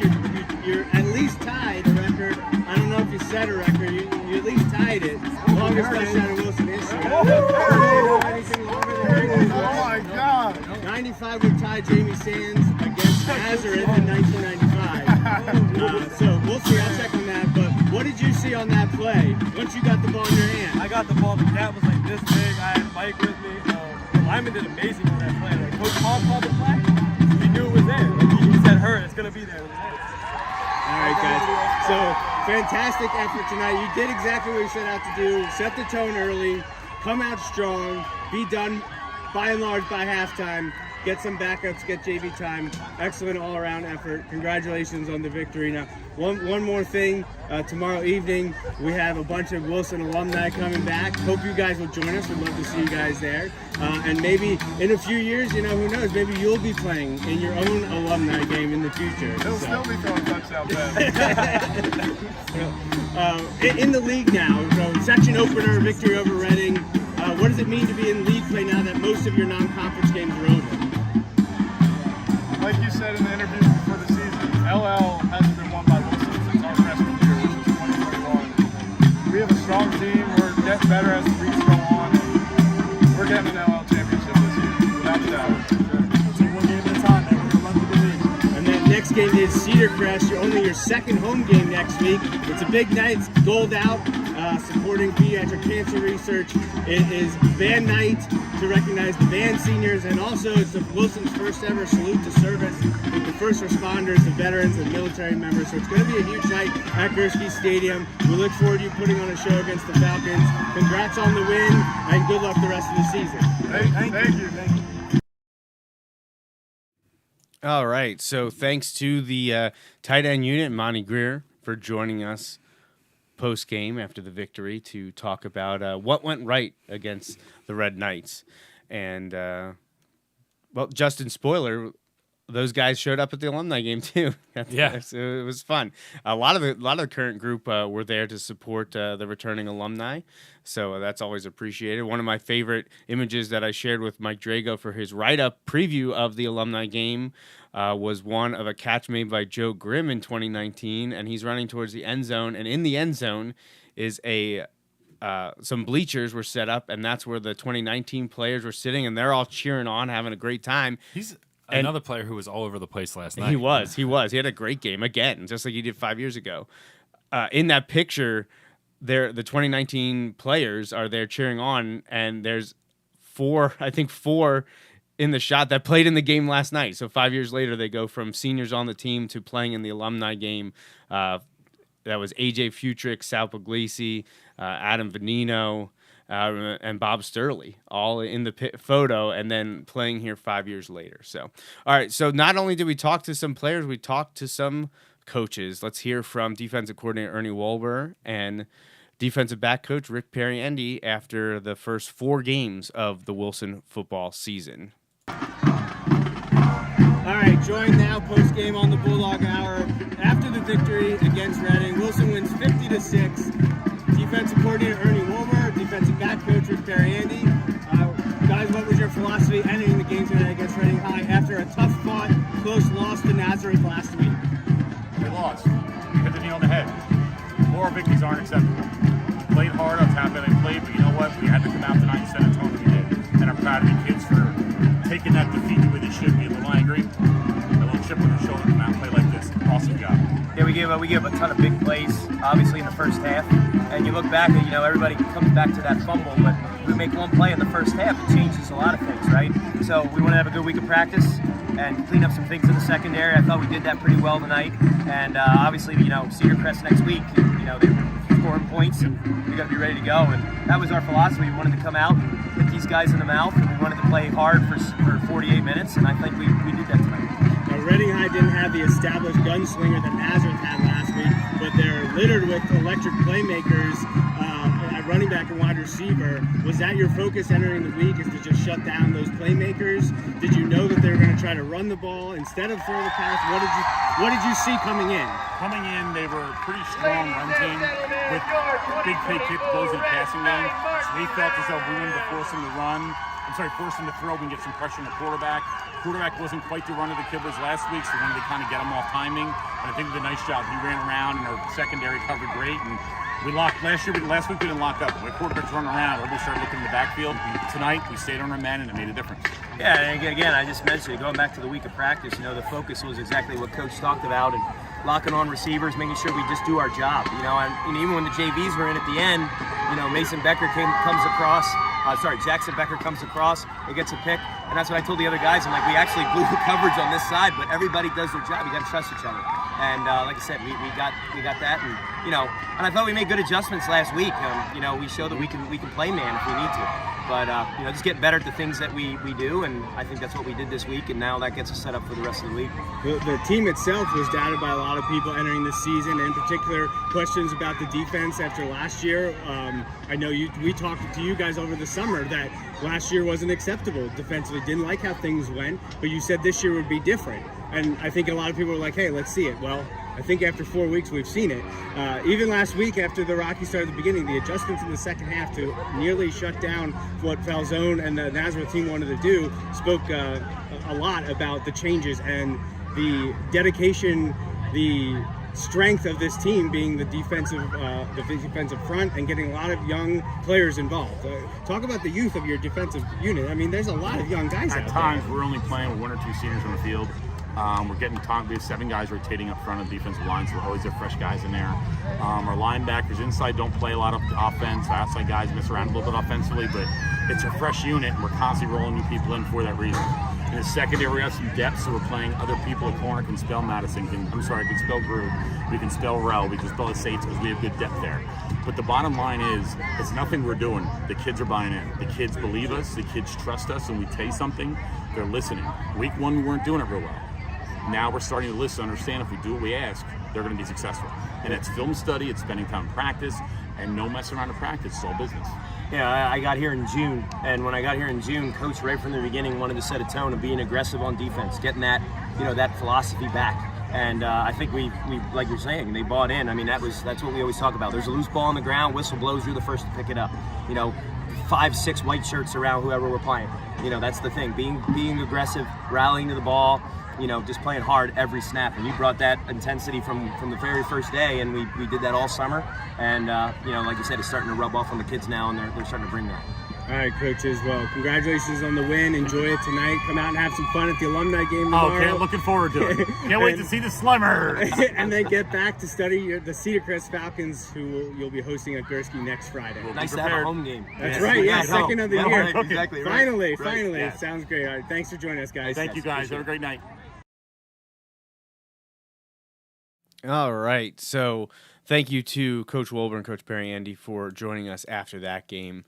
You're at least tied a record. I don't know if you set a record. You at least tied it. Longest touchdown in Wilson history. Anything longer than 95? Oh my God! 95 would tie Jamie Sands against Nazareth in 1995. So we'll see. I'll check on that. But what did you see on that play once you got the ball in your hand? I got the ball. The gap was like this big. I had Mike with me. Lyman did amazing on that play. Like Coach Paul called the play. We knew it was there. Like he said, "Her, it's gonna be there." All right, guys. So fantastic effort tonight. You did exactly what you set out to do. Set the tone early. Come out strong. Be done by and large by halftime. Get some backups. Get JV time. Excellent all-around effort. Congratulations on the victory. Now, one more thing. Tomorrow evening, we have a bunch of Wilson alumni coming back. Hope you guys will join us. We'd love to see you guys there. And maybe in a few years, who knows, maybe you'll be playing in your own alumni game in the future. They'll still be throwing touchdowns. In the league now, so section opener, victory over Reading. What does it mean to be in league play now that most of your non-conference games are over? Like you said in the interview before the season, LL hasn't been won by Wilson since our freshman year, which was 2021. We have a strong team. We're getting better as the weeks go on. We're getting an LL championship this year, without a game is Cedar Crest. Only your second home game next week. It's a big night. It's Gold Out, supporting pediatric cancer research. It is band night to recognize the band seniors, and also it's Wilson's first ever salute to service with the first responders, the veterans, and military members. So it's going to be a huge night at Gursky Stadium. We look forward to you putting on a show against the Falcons. Congrats on the win, and good luck the rest of the season. Thank you. All right, so thanks to the tight end unit, Monty Greer, for joining us post-game after the victory to talk about what went right against the Red Knights. And, well, Justin, spoiler, those guys showed up at the alumni game too. Yeah, so it was fun. A lot of the current group were there to support the returning alumni, so that's always appreciated. One of my favorite images that I shared with Mike Drago for his write-up preview of the alumni game was one of a catch made by Joe Grimm in 2019, and he's running towards the end zone, and in the end zone is some bleachers were set up, and that's where the 2019 players were sitting, and they're all cheering on, having a great time. He's another player who was all over the place last night. He was. He had a great game again, just like he did 5 years ago. In that picture, the 2019 players are there cheering on, and there's four in the shot that played in the game last night. So 5 years later, they go from seniors on the team to playing in the alumni game. That was AJ Futrick, Sal Puglisi, Adam Venino, and Bob Sturley, all in the photo, and then playing here 5 years later. So, all right. So not only did we talk to some players, we talked to some coaches. Let's hear from defensive coordinator Ernie Wolber and defensive back coach Rick Perriendi after the first 4 games of the Wilson football season. All right, joined now post-game on the Bulldog Hour. After the victory against Reading, Wilson wins 50-6. Defensive coordinator Ernie Wolber, defensive back coach Rick Perriendi. Guys, what was your philosophy ending the game tonight against Reading High after a tough-fought, close loss to Nazareth last week? We lost. We hit the knee on the head. Moral victories aren't acceptable. We played hard. I was happy they played, but you know what? We had to come out tonight and set a tone that we did. And I'm proud of the kids for taking that defeat the way they should be. A little angry, a little chip on their shoulder, come out and play like this. Awesome job. Yeah, we gave a ton of big plays, obviously, in the first half. And you look back and, everybody comes back to that fumble, but we make one play in the first half, it changes a lot of things, right? So we want to have a good week of practice and clean up some things in the secondary. I thought we did that pretty well tonight. And obviously, Cedar Crest next week, they're scoring points, and we got to be ready to go. And that was our philosophy. We wanted to come out, hit these guys in the mouth, and we wanted to play hard for 48 minutes, and I think we did that tonight. Now, Reading High didn't have the established gunslinger that Nazareth had last week, but they're littered with electric playmakers at running back and wide receiver. Was that your focus entering the week, is to just shut down those playmakers? Did you know that they were going to try to run the ball instead of throw the pass? What did you see coming in? Coming in, they were a pretty strong run team with big play capabilities in the passing game. So we felt as though we wanted to force them to throw and get some pressure on the quarterback. Quarterback wasn't quite the run of the Kibblers last week, so we wanted to kind of get him off timing. And I think we did a nice job. He ran around, and our secondary covered great. And we locked last week we didn't lock up. When quarterbacks running around, everybody started looking in the backfield. Tonight, we stayed on our men, and it made a difference. Yeah, and again, I just mentioned it, going back to the week of practice, the focus was exactly what Coach talked about, and locking on receivers, making sure we just do our job, and even when the JVs were in at the end, Jackson Becker comes across, it gets a pick, and that's what I told the other guys. I'm like, we actually blew the coverage on this side, but everybody does their job. You got to trust each other, and like I said, we got that, and and I thought we made good adjustments last week. We showed that we can play man if we need to, but just get better at the things that we do, and I think that's what we did this week, and now that gets us set up for the rest of the week. The team itself was doubted by a lot of people entering this season, in particular questions about the defense after last year. I know we talked to you guys over the summer that last year wasn't acceptable defensively, didn't like how things went, but you said this year would be different. And I think a lot of people were like, hey, let's see it. Well, I think after 4 weeks, we've seen it. Even last week, after the Rocky start at the beginning, the adjustments in the second half to nearly shut down what Falzone and the Nazareth team wanted to do spoke a lot about the changes and the dedication, the strength of this team being the defensive front and getting a lot of young players involved. Talk about the youth of your defensive unit. I mean, there's a lot of young guys out there. At times, we're only playing with 1 or 2 seniors on the field. We're getting time. We have 7 guys rotating up front of the defensive line, so we always have fresh guys in there. Our linebackers inside don't play a lot of offense. Outside guys miss around a little bit offensively, but it's a fresh unit, and we're constantly rolling new people in for that reason. In the secondary, we have some depth, so we're playing other people at corner can spell Madison. Can spell Groove. We can spell Rel. We can spell the Saints because we have good depth there. But the bottom line is, it's nothing we're doing. The kids are buying in. The kids believe us. The kids trust us. And we tell you something, they're listening. Week 1, we weren't doing it real well. Now we're starting to listen, understand if we do what we ask, they're going to be successful. And it's film study, it's spending time in practice, and no messing around in practice. It's all business. Yeah, I got here in June, and when I got here in June, Coach right from the beginning wanted to set a tone of being aggressive on defense, getting that, that philosophy back. And I think we like you're saying, they bought in. I mean, that's what we always talk about. There's a loose ball on the ground, whistle blows, you're the first to pick it up. 5, 6 white shirts around whoever we're playing. That's the thing. Being aggressive, rallying to the ball. Just playing hard every snap. And you brought that intensity from the very first day, and we did that all summer. And, like you said, it's starting to rub off on the kids now, and they're starting to bring that. All right, coaches. Well, congratulations on the win. Enjoy it tonight. Come out and have some fun at the alumni game tomorrow. Okay, looking forward to it. Can't wait to see the Slummers. And then get back to study the Cedar Crest Falcons, who you'll be hosting at Gursky next Friday. Nice to have a home game. That's right. Yeah, second of the year. Exactly. Finally. Yeah. Sounds great. All right, thanks for joining us, guys. Thank you, guys. Have a great night. All right. So thank you to Coach Wilbur and Coach Perry Andy for joining us after that game.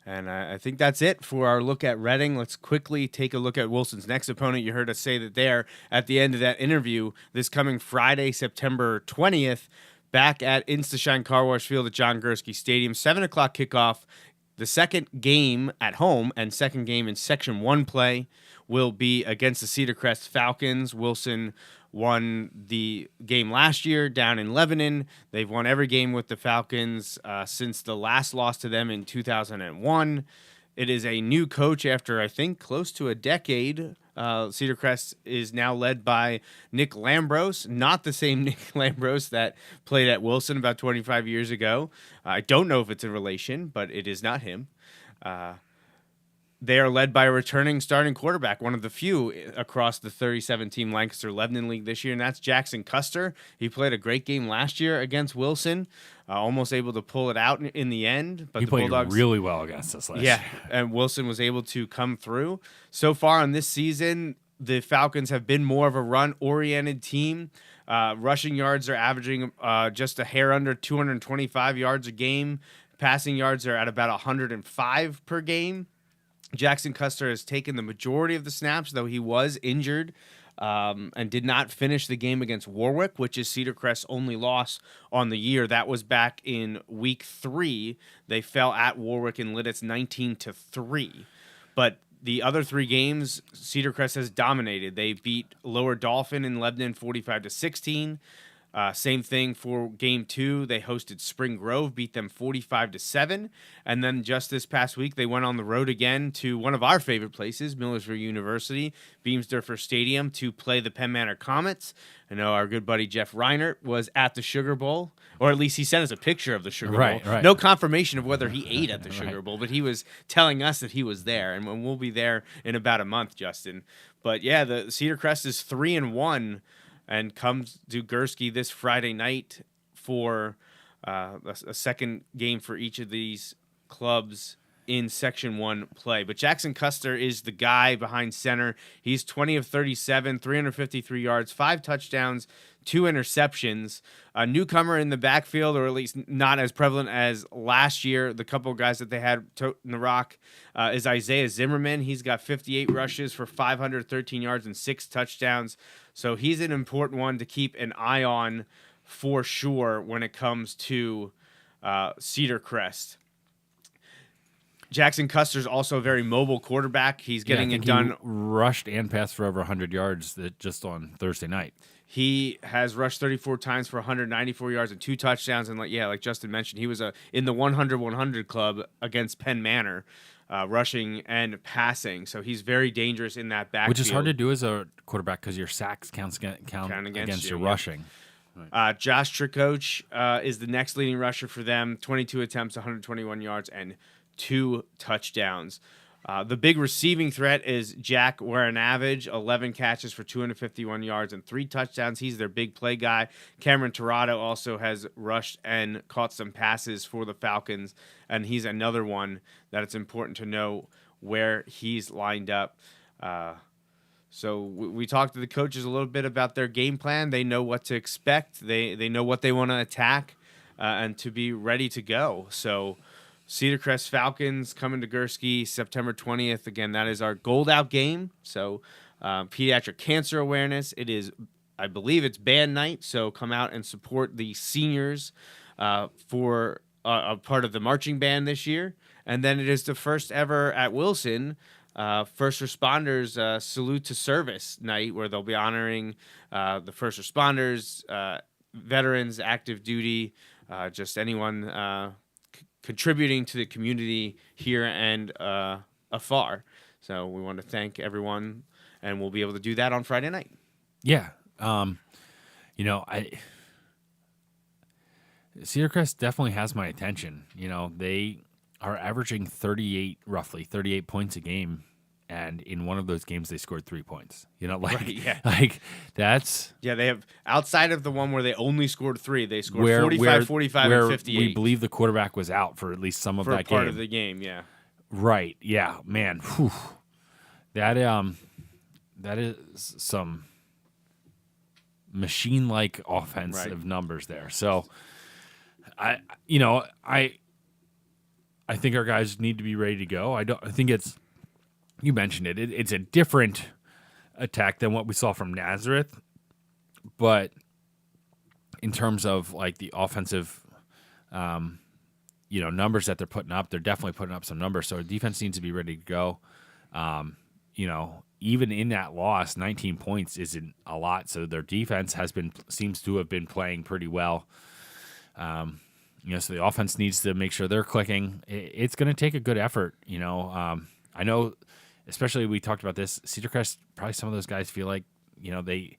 And I think that's it for our look at Reading. Let's quickly take a look at Wilson's next opponent. You heard us say that there at the end of that interview, this coming Friday, September 20th, back at Instashine Car Wash Field at John Gursky Stadium, 7 o'clock kickoff. The second game at home and second game in Section 1 play will be against the Cedar Crest Falcons. Wilson won the game last year down in Lebanon. They've won every game with the Falcons since the last loss to them in 2001. It is a new coach after, I think, close to a decade. Cedar Crest is now led by Nick Lambros, not the same Nick Lambros that played at Wilson about 25 years ago. I don't know if it's a relation, but it is not him. They are led by a returning starting quarterback, one of the few across the 37-team Lancaster-Lebanon League this year, and that's Jackson Custer. He played a great game last year against Wilson, almost able to pull it out in the end. But he the played Bulldogs really well against us last year. Yeah, and Wilson was able to come through. So far on this season, the Falcons have been more of a run-oriented team. Rushing yards are averaging just a hair under 225 yards a game. Passing yards are at about 105 per game. Jackson Custer has taken the majority of the snaps, though he was injured and did not finish the game against Warwick, which is Cedar Crest's only loss on the year. That was back in week 3. They fell at Warwick and Lidditz 19-3. But the other 3 games, Cedar Crest has dominated. They beat Lower Dolphin in Lebanon 45-16. Same thing for game 2. They hosted Spring Grove, beat them 45-7. And then just this past week, they went on the road again to one of our favorite places, Millersville University, Beamsdorfer Stadium, to play the Penn Manor Comets. I know our good buddy Jeff Reinert was at the Sugar Bowl, or at least he sent us a picture of the Sugar Bowl. Right. No confirmation of whether he ate at the Sugar Bowl, but he was telling us that he was there, and we'll be there in about a month, Justin. But yeah, the Cedar Crest is 3-1. And comes to Gursky this Friday night for a second game for each of these clubs in Section 1 play. But Jackson Custer is the guy behind center. He's 20 of 37, 353 yards, 5 touchdowns, 2 interceptions. A newcomer in the backfield, or at least not as prevalent as last year. The couple of guys that they had toting the rock is Isaiah Zimmerman. He's got 58 rushes for 513 yards and 6 touchdowns. So he's an important one to keep an eye on for sure when it comes to Cedar Crest. Jackson Custer's also a very mobile quarterback. He's getting it done. He rushed and passed for over 100 yards just on Thursday night. He has rushed 34 times for 194 yards and 2 touchdowns. And like Justin mentioned, he was in the 100-100 club against Penn Manor, rushing and passing. So he's very dangerous in that backfield. Which is hard to do as a quarterback because your sacks count against your rushing. Right. Josh Trickoch is the next leading rusher for them. 22 attempts, 121 yards, and 2 touchdowns. The big receiving threat is Jack Waranavage, 11 catches for 251 yards and 3 touchdowns. He's their big play guy. Cameron Tirado also has rushed and caught some passes for the Falcons, and he's another one that it's important to know where he's lined up. So we talked to the coaches a little bit about their game plan. They know what to expect. They know what they want to attack and to be ready to go. So Cedar Crest Falcons coming to Gursky September 20th. Again, that is our Gold Out game. So pediatric cancer awareness. It is, I believe it's band night. So come out and support the seniors for a part of the marching band this year. And then it is the first ever at Wilson first responders salute to service night, where they'll be honoring the first responders, veterans, active duty, just anyone contributing to the community here and afar. So we want to thank everyone, and we'll be able to do that on Friday night. Yeah. Cedar Crest definitely has my attention. They are averaging roughly 38 points a game. And in one of those games, they scored 3 points. That's... Yeah, they have, outside of the one where they only scored 3, they scored 45, 45, and 58. We believe the quarterback was out for at least some of that game. For part of the game, yeah. Right, yeah, man. Whew. That is some machine-like offensive numbers there. So, I think our guys need to be ready to go. I think it's... You mentioned it. It's a different attack than what we saw from Nazareth, but in terms of like the offensive, numbers that they're putting up, they're definitely putting up some numbers. So our defense needs to be ready to go. Even in that loss, 19 points isn't a lot. So their defense seems to have been playing pretty well. So the offense needs to make sure they're clicking. It's going to take a good effort. I know. Especially, we talked about this, Cedar Crest, probably some of those guys feel like, they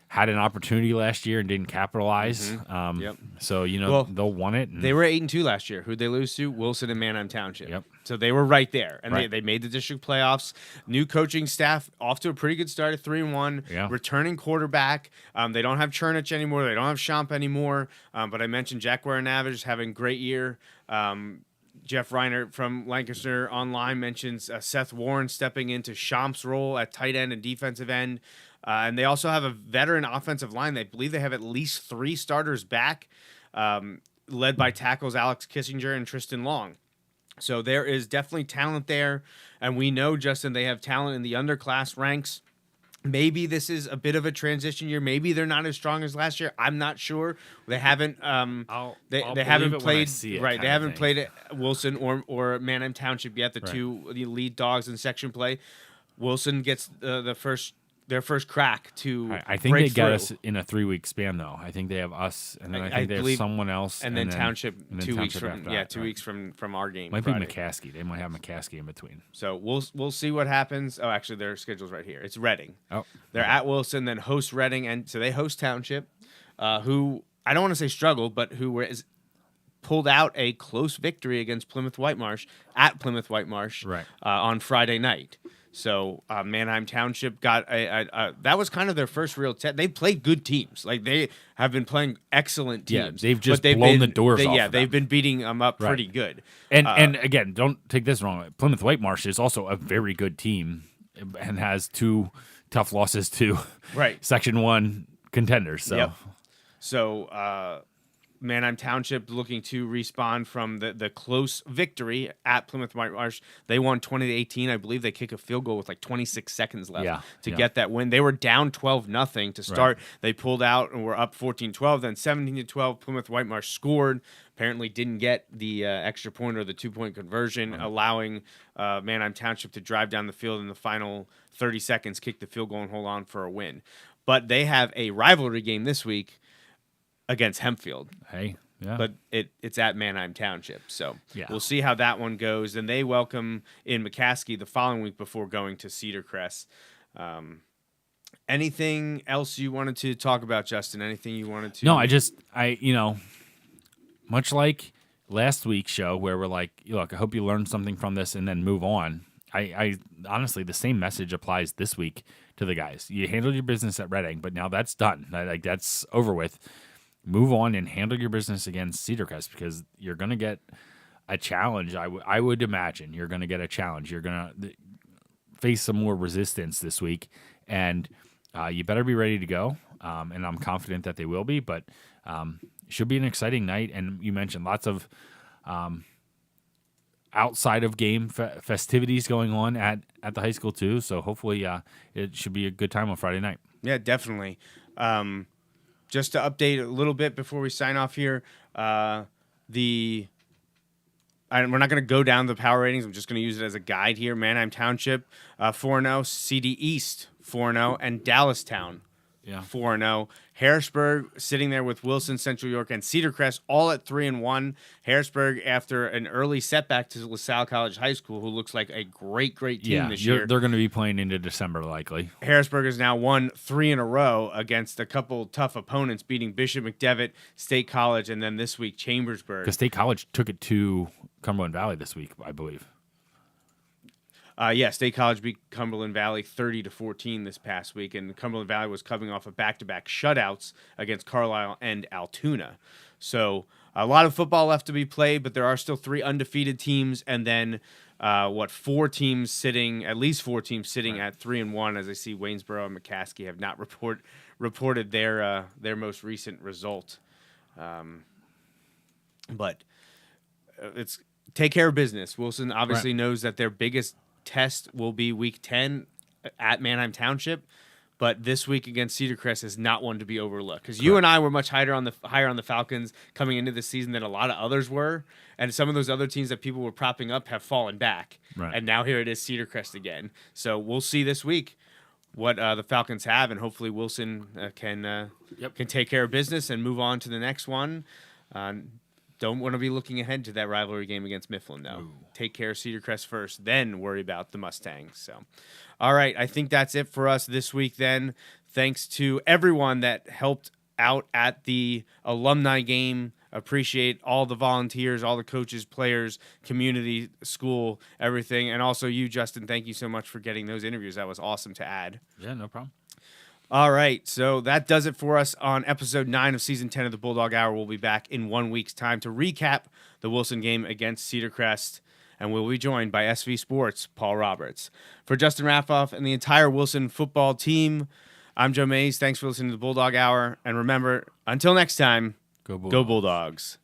had an opportunity last year and didn't capitalize. Yep. So, they'll want it. They were 8-2 last year. Who'd they lose to? Wilson and Manheim Township. Yep. So they were right there. And right. They made the district playoffs. New coaching staff off to a pretty good start at 3-1. Yeah. Returning quarterback. They don't have Chernich anymore. They don't have Champ anymore. But I mentioned Jack Waranavage having a great year. Jeff Reiner from Lancaster Online mentions Seth Warren stepping into Champ's role at tight end and defensive end. And they also have a veteran offensive line. They believe they have at least 3 starters back, led by tackles Alex Kissinger and Tristan Long. So there is definitely talent there. And we know, Justin, they have talent in the underclass ranks. Maybe this is a bit of a transition year. Maybe they're not as strong as last year. I'm not sure. They haven't. They haven't played. Right. They haven't played at Wilson or Manheim Township yet. The lead dogs in section play. Wilson gets their first crack to. I think they got us in a 3-week span though. I think they have us, and then I think they have someone else, and then Township 2 weeks from that, 2 weeks from our game. Might Friday. be McCaskey. They might have McCaskey in between. So we'll see what happens. Oh, actually, their schedule's right here. It's Reading. Oh, they're at Wilson, then host Reading, and so they host Township, who I don't want to say struggled, but who pulled out a close victory against Plymouth Whitemarsh at Plymouth Whitemarsh on Friday night. So Manheim Township got that was kind of their first real test. They played good teams. Like they have been playing excellent teams. Yeah, they've just blown the doors off. Yeah, of they've been beating them up pretty good. And again, don't take this wrong. Plymouth Whitemarsh is also a very good team and has 2 tough losses to Section 1 contenders. So Manheim Township looking to respond from the close victory at Plymouth Whitemarsh. They won 20-18. I believe they kick a field goal with like 26 seconds left to get that win. They were down 12-0 to start. They pulled out and were up 14-12. Then 17-12, Plymouth Whitemarsh scored. Apparently didn't get the extra point or the 2-point conversion, allowing Manheim Township to drive down the field in the final 30 seconds, kick the field goal, and hold on for a win. But they have a rivalry game this week against Hempfield. But it's at Manheim Township. So we'll see how that one goes. And they welcome in McCaskey the following week before going to Cedar Crest. Anything else you wanted to talk about, Justin? Anything you wanted to... No, much like last week's show where we're like, look, I hope you learned something from this and then move on. I honestly, the same message applies this week to the guys. You handled your business at Reading, but now that's done. Like, that's over with. Move on and handle your business against Cedar Crest, because you're going to get a challenge. I would imagine you're going to get a challenge. You're going to face some more resistance this week, and you better be ready to go. And I'm confident that they will be, but should be an exciting night. And you mentioned lots of outside of game festivities going on at the high school too. So hopefully it should be a good time on Friday night. Yeah, definitely. Just to update a little bit before we sign off here, we're not going to go down the power ratings. I'm just going to use it as a guide here. Manheim Township 4-0, CD East 4-0, and Dallastown 4-0. Harrisburg sitting there with Wilson, Central York, and Cedar Crest all at 3-1. Harrisburg, after an early setback to LaSalle College High School, who looks like a great team this year. They're going to be playing into December likely. Harrisburg has now won 3 in a row against a couple tough opponents, beating Bishop McDevitt, State College, and then this week Chambersburg. Because State College took it to Cumberland Valley this week, I believe. State College beat Cumberland Valley 30-14 this past week, and Cumberland Valley was coming off of back-to-back shutouts against Carlisle and Altoona. So a lot of football left to be played, but there are still 3 undefeated teams, and then at least 4 teams sitting at 3-1, as I see Waynesboro and McCaskey have not reported their most recent result. But it's take care of business. Wilson obviously knows that their biggest test will be week 10 at Manheim Township, but this week against Cedar Crest is not one to be overlooked, because you and I were much higher on the Falcons coming into the season than a lot of others were, and some of those other teams that people were propping up have fallen back, and now here it is, Cedar Crest again. So we'll see this week what the Falcons have, and hopefully Wilson can take care of business and move on to the next one. Don't want to be looking ahead to that rivalry game against Mifflin, though. Ooh. Take care of Cedar Crest first, then worry about the Mustangs. So, all right, I think that's it for us this week then. Thanks to everyone that helped out at the alumni game. Appreciate all the volunteers, all the coaches, players, community, school, everything. And also you, Justin, thank you so much for getting those interviews. That was awesome to add. Yeah, no problem. All right, so that does it for us on episode 9 of season 10 of the Bulldog Hour. We'll be back in 1 week's time to recap the Wilson game against Cedar Crest, and we'll be joined by SV Sports' Paul Roberts. For Justin Raffoff and the entire Wilson football team, I'm Joe Mays. Thanks for listening to the Bulldog Hour, and remember, until next time, go Bulldogs.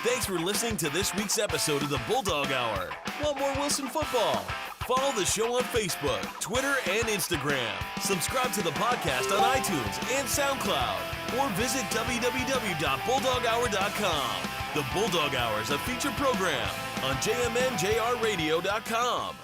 Thanks for listening to this week's episode of the Bulldog Hour. Want more Wilson football? Follow the show on Facebook, Twitter, and Instagram. Subscribe to the podcast on iTunes and SoundCloud. Or visit www.bulldoghour.com. The Bulldog Hour is a featured program on jmnjrradio.com.